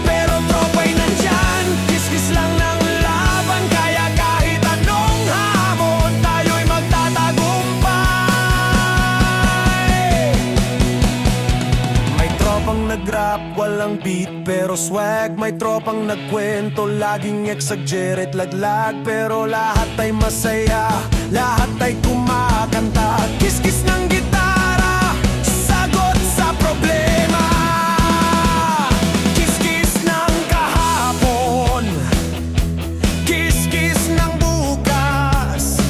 [SPEAKER 2] pero tropa'y nandyan, kiss-kiss lang ng laban. Kaya kahit anong hamon, tayo'y magtatagumpay. May tropang nag-rap, walang beat pero swag. May tropang nagkwento, laging exaggerate, laglag, pero lahat ay masaya, lahat ay kumakanta. Kiss-kiss ng gitara, sagot sa problema. Kiss-kiss ng kahapon, kiss-kiss ng bukas.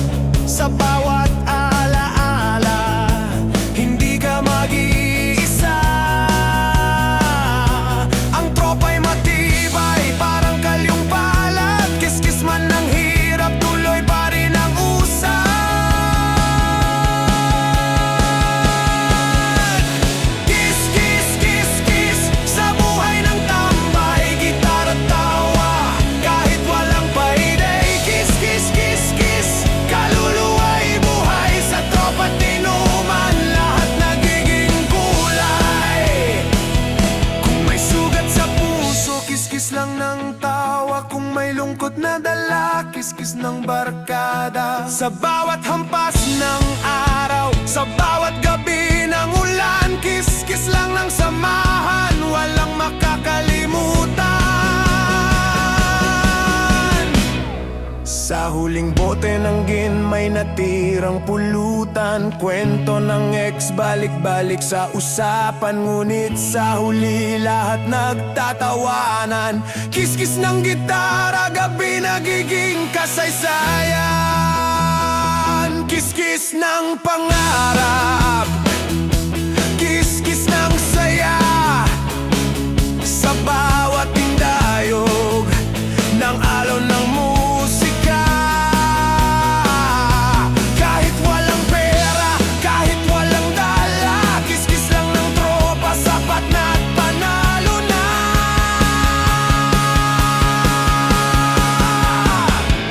[SPEAKER 2] Sa bawat alaala, hindi ka mag-iisa. Ang tropa'y matibay, lungkot na dala, kiskis ng barkada. Sa bawat hampas ng araw, sa bawat gabi ng ulan, kiskis lang ng samahan, walang makakalimutan. Sa huling bote ng gin may natirang pulutan, kwento ng ex balik-balik sa usapan, ngunit sa huli lahat nagtatawanan. Kiskis ng gitara, gabi nagiging kasaysayan. Kiskis ng pangarap, kiskis ng saya, sa bawat tindayog ng alon ng musika. Kahit walang pera, kahit walang dala, kiskis lang ng tropa, sapat na at panalo na.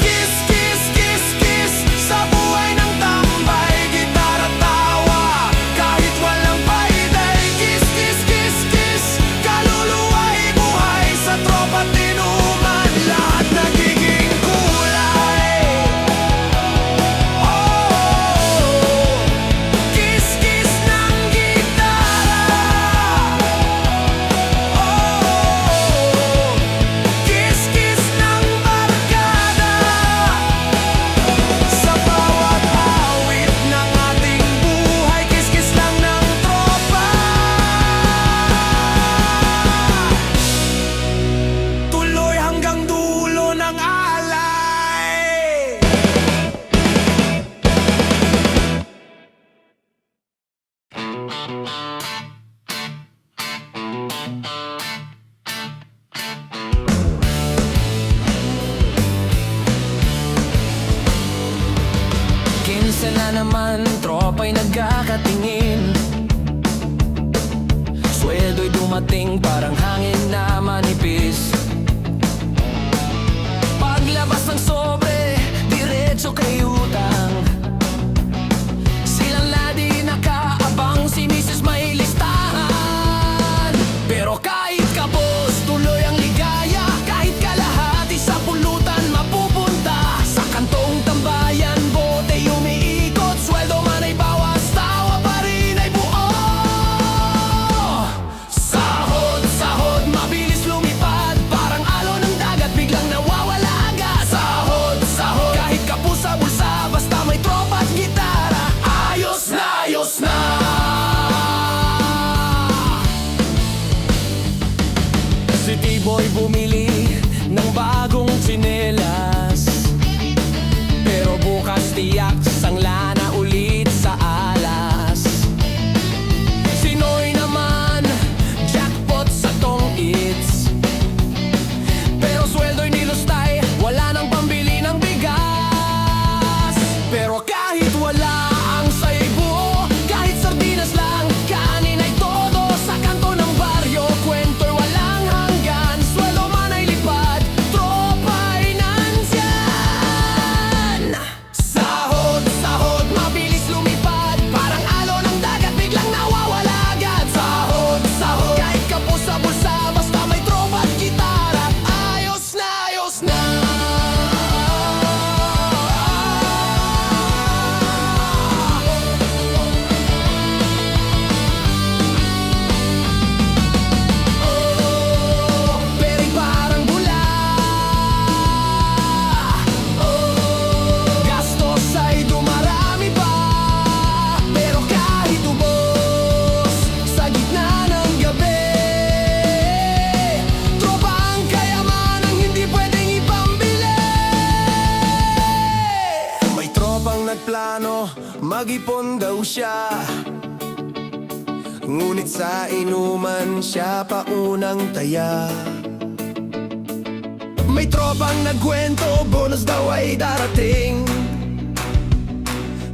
[SPEAKER 2] Kiss, kiss, kiss, kiss, sa buhay ng tambay, gitara tawa, kahit walang payday. Kiss, kiss, kiss, kiss, kaluluwa'y buhay, sa tropa tinuman, lahat nagiging kulay. Oh, kiss, kiss ng gitara. Oh, kiss, kiss ng barkada. Sa bawat awit ng ating buhay, kiss-kiss lang ng tropa. Tuloy hanggang dulo ng alay.
[SPEAKER 1] Kinsa na naman, tropa'y nagkakatingin. Sweldo'y dumating, parang hangin na manipis. Paglabas ng sobre, diretso kay utang. Silang na di nakaabang, si Mrs. may listahan. Pero kahit kapos, tuloy ang ligaya. Kahit kalahati sa pulutan mapupunta. Sa kantong tambayan, bote umiikot. Sweldo man ay bawas, tawa pa rin ay buo. Sahod, sahod, mabilis lumipad, parang alon ng dagat, biglang nawawala agad. Sahod, sahod, kahit kapos sa bulsa, basta may tropa at gitara, ayos na, ayos na. Si T-Boy bumili ng bagong tsinelas, pero bukas tiyak sangla na ulit sa alas. Si Noy naman, jackpot sa tong its, pero sweldo'y nilustay, wala nang pambili ng bigas. Pero kahit wala ang saya'y buo, kahit sardinas lang, kanin ay todo. Sa kanto ng baryo, kwento'y walang hanggan. Sweldo man ay lipad, tropa'y nandyan. Sahod, sahod, mabilis lumipad, parang alon ng dagat, biglang nawawala agad. Sahod, sahod, kahit kapos sa bulsa, basta may tropa at gitara, ayos na, ayos na. Oh, pero parang bula. Oh, gastos ay dumarami pa, pero kahit ubos sa gitna ng gabi, tropa ang kayamanang hindi pwedeng ipambili.
[SPEAKER 2] May tropang nagplano, mag-ipon daw siya, ngunit sa inuman siya pa unang taya. May tropang nagkwento, bonus daw ay darating,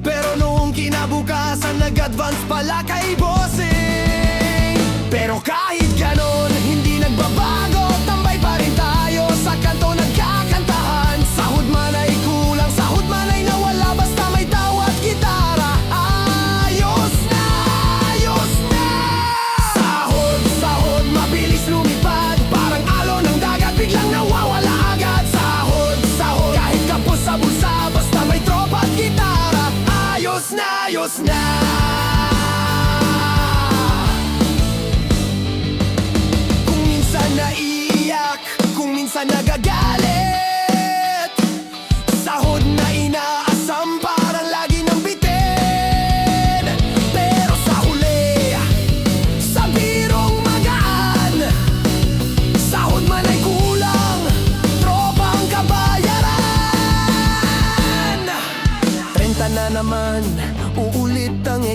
[SPEAKER 2] pero noong kinabukasan nag-advance pala kay bossing. Pero kahit ganon, hindi nagbabago, tambay pa rin tayo sa kanto nagkakantahan. Sahod man ay kulang, sahod man ay nawala, basta may tawa at gitara, ayos na, ayos na. Sahod, sahod, mabilis lumipad, parang alon ng dagat, biglang nawawala agad. Sahod,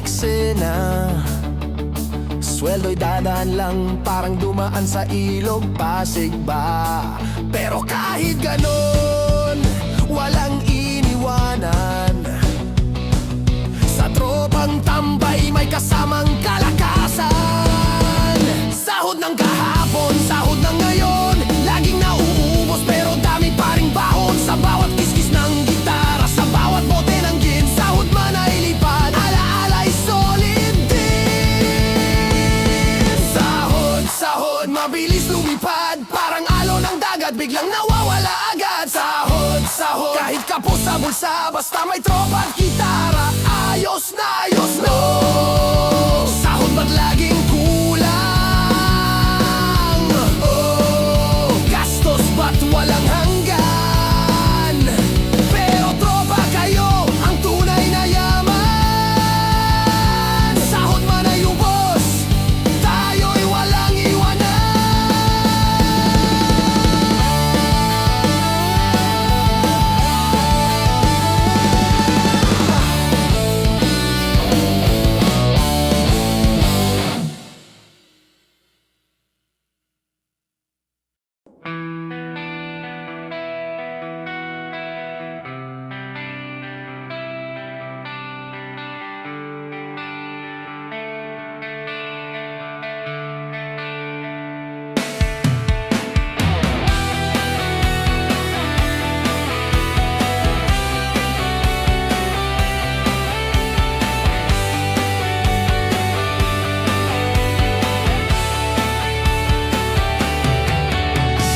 [SPEAKER 1] eksena. Sweldo'y dadaan lang, parang dumaan sa ilog Pasig ba? Pero kahit ganon, walang iniwanan. Sa tropang tambay may kasamang kalakasan. Sahod ng kahapon, sahod ng ngayon, laging nauubos pero dami pa ring bahon. Sa bawat kiskis ng gitara, sa bawat bote ng gin, sahod man ay lipad, alaala ay solid din. Sahod, sahod, mabilis lumipad, parang alon ng dagat, biglang nawawala agad. Sahod, sahod, kahit kapos sa bulsa, basta may tropa at gitara, ayos na ayos na. Sahod ba't laging kulang? Oh, gastos ba't walang hanggan? Pero tropa kayo, ang tunay na yaman. Sahod man ay ubos, tayo'y walang iwanan.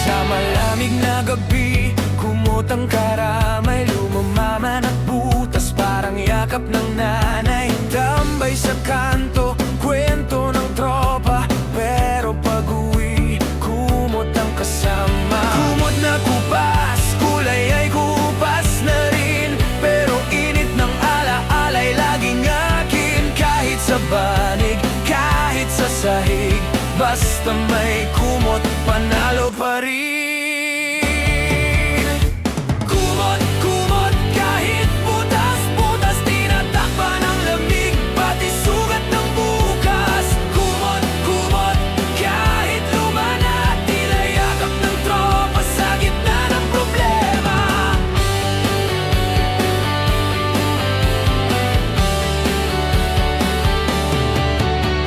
[SPEAKER 1] Sa malamig na gabi, kumot ang karamay, lumamaman at butas, parang yakap ng nanay. Tambay sa kanto, kwento ng tropa, pero pag-uwi, kumot ang kasama. Kumot na kupas, kulay ay kupas na rin, pero init ng alaalay laging akin. Kahit sa banig, kahit sa sahig, basta may kumot, panalo pa rin. Kumot, kumot, kahit butas-butas, tinatakpan ng lamig, pati sugat ng bukas. Kumot, kumot, kahit lumana, tila yakap ng tropa sa gitna ng problema.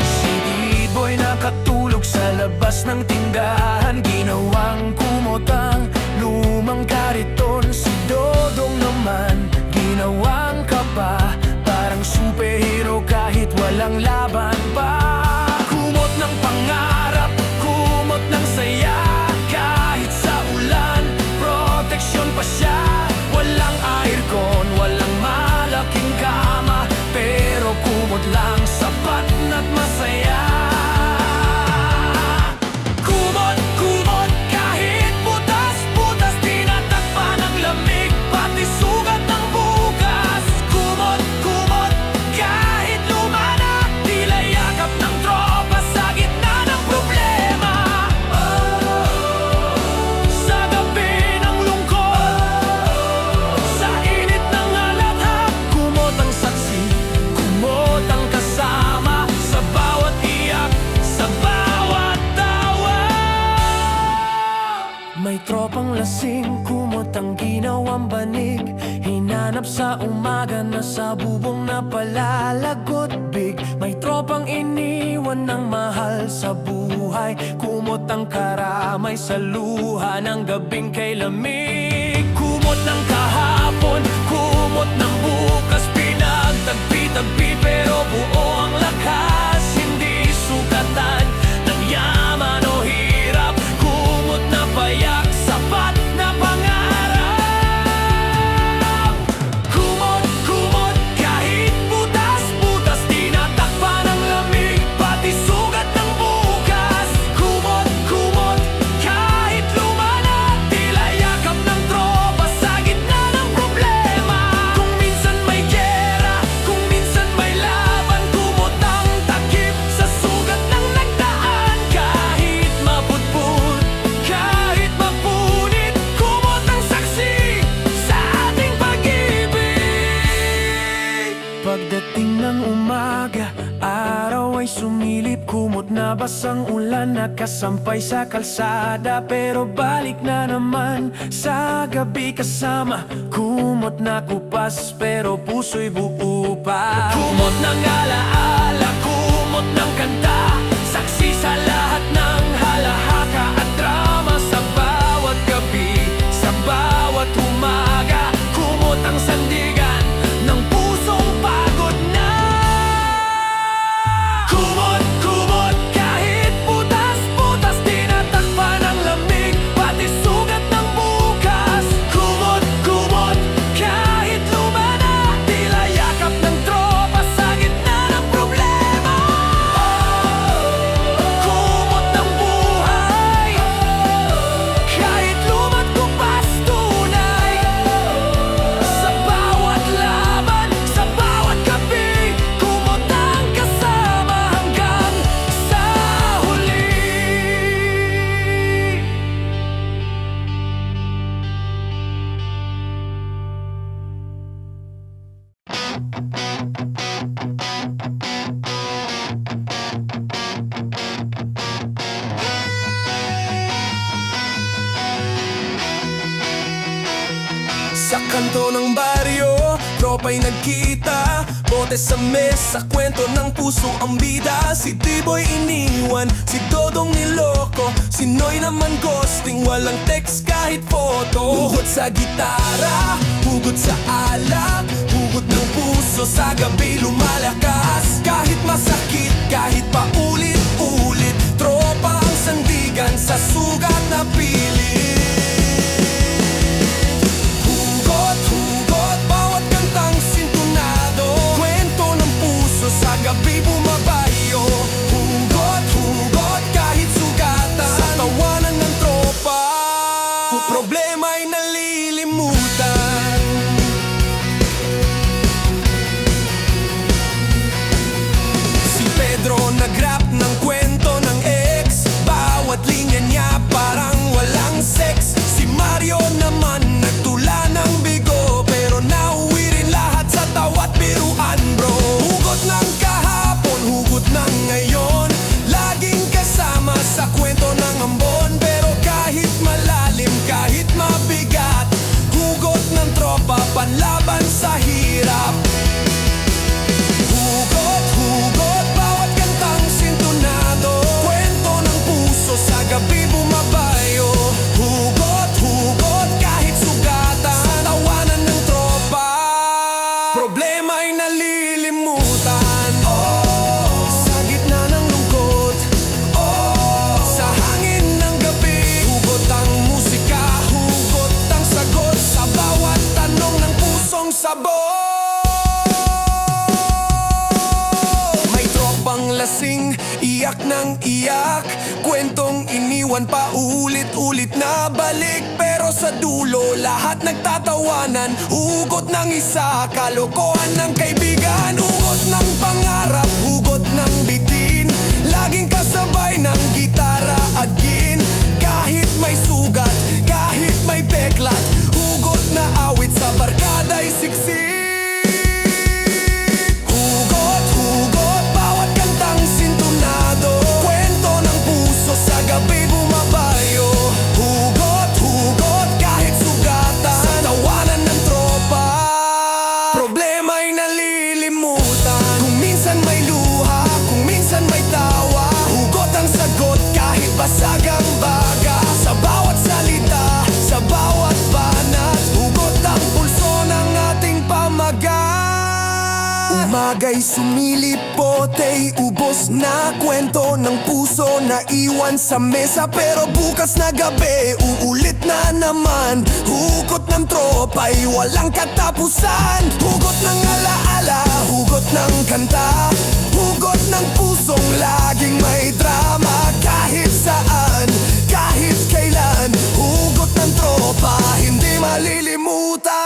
[SPEAKER 1] Si D-Boy nakatulog sa labas ng tindahan, ginawang kumotang lumang kariton. Si Dodong naman, ginawang kapa, parang superhero kahit walang laban pa. Kumot ng pangarap, kumot ng saya, kahit sa ulan, proteksyon pa siya. Walang aircon, walang malaking kama, pero kumot lang, sapat na't masaya. Kumot, kumot, kahit butas-butas, tinatakpan ng lamig, pati sugat ng bukas. Kumot, kumot, kahit lumana, tila yakap ng tropa sa gitna ng problema. Sa gabi ng lungkot, sa init ng halakhak, kumot ang saksi, kumot ang kasama, sa bawat iyak, sa bawat tawa. May tropang lasing, kumot ang ginawang banig, hinanap sa umaga na sa bubong na palalagot big. May tropang iniwan ng mahal sa buhay, kumot ang karamay sa luha ng gabing kay lamig. Kumot ng kahapon, kumot ng bukas, pinagtagpi-tagpi pero buo ang lakas. Hindi sukatan ng yaman o hirap, kumot na payak, sapat na pangarap. Kumot, kumot, kahit butas-butas, tinatakpan ng lamig, pati sugat ng bukas. Kumot, kumot, kahit lumana, tila yakap ng tropa sa gitna ng problema. Kung minsan may gera, kung minsan may nabasang ulan, nakasampay sa kalsada. Pero balik na naman sa gabi kasama kumot na kupas, pero puso'y buo pa. Kumot ng alaala, kumot ng kanta, saksi sa lahat ng halahaka at drama. Sa bawat gabi, sa bawat umaga, kumot ang sandigan ng pusong pagod na. Kumot, kumot, kahit putas-putas, tinatakpan ang lamig, pati sugat ng bukas. Kumot, kumot, kahit luma na, tila yakap ng tropa sa gitna ng problema. Kumot ng buhay, kahit luma't kupas tunay. Sa bawat laban, sa bawat gabi, kumot ang kasama hanggang sa huli.
[SPEAKER 2] Sa kanto ng baryo, tropa'y nagkita, bote sa mesa, kwento ng puso ang bida. Si T-Boy iniwan, si Dodong niloko, si Noy naman ghosting, walang text kahit photo. Hugot sa gitara, hugot sa alak, hugot ng puso sa gabi lumalakas. Kahit masakit, kahit paulit-ulit, tropa ang sandigan sa sugat na pilit. Hugot, hugot, bawat kantang sintunado, kwento ng puso sa gabi bumabayo. Hugot, hugot, kahit sugatan, sa tawanan ng tropa, problema'y nalilimutan. Si Pedro nag-rap ng kwento ng ex, bawat linya niya parang walang sex. Si Mario naman nagtula ng bigo, pero nauwi rin lahat sa tawat biruan bro. Hugot ng kahapon, hugot ng ngayon, laging kasama sa kwento ng ambon. Pero kahit malalim, kahit mabigat, hugot ng tropa panlaban sa hirap. Hugot, hugot, bawat kantang sintunado, kwento ng puso sa gabi bumabayo. Hugot, hugot, kahit sugatan, sa tawanan ng tropa, problema'y nalilimutan. Sa gitna ng lungkot, sa hangin ng gabi, hugot ang musika, hugot ang sagot sa bawat tanong ng pusong sabot. May tropang lasing, iyak ng iyak, kwentong iniwan pa ulit-ulit na balik. Pero sa dulo, lahat nagtatawanan. Hugot ng isa, kalokohan ng kaibigan. Hugot ng pangarap, hugot ng bitin, laging kasabay ng gitara at gin. Kahit may sugat, kahit may peklat, hugot na awit sa barkada'y siksik. Hugot, hugot, bawat kantang sintunado, kwento ng puso sa gabi bumabayo. Hugot, hugot, kahit sugatan, sa tawanan ng tropa, problema'y nalilimutan. Kung minsan may luha, kung minsan may tawa, hugot ang sagot kahit basag ang baga. Sa bawat salita, sa bawat banat, hugot ang pulso ng ating pamagat. Umaga'y sumilip, botey ubos na, kwento ng puso na iwan sa mesa. Pero bukas na gabi, uulit na naman. Hugot ng tropa'y walang katapusan. Hugot ng alaala, hugot ng kanta, hugot ng pusong laging may drama. Kahit saan, kahit kailan, hugot ng tropa, hindi malilimutan.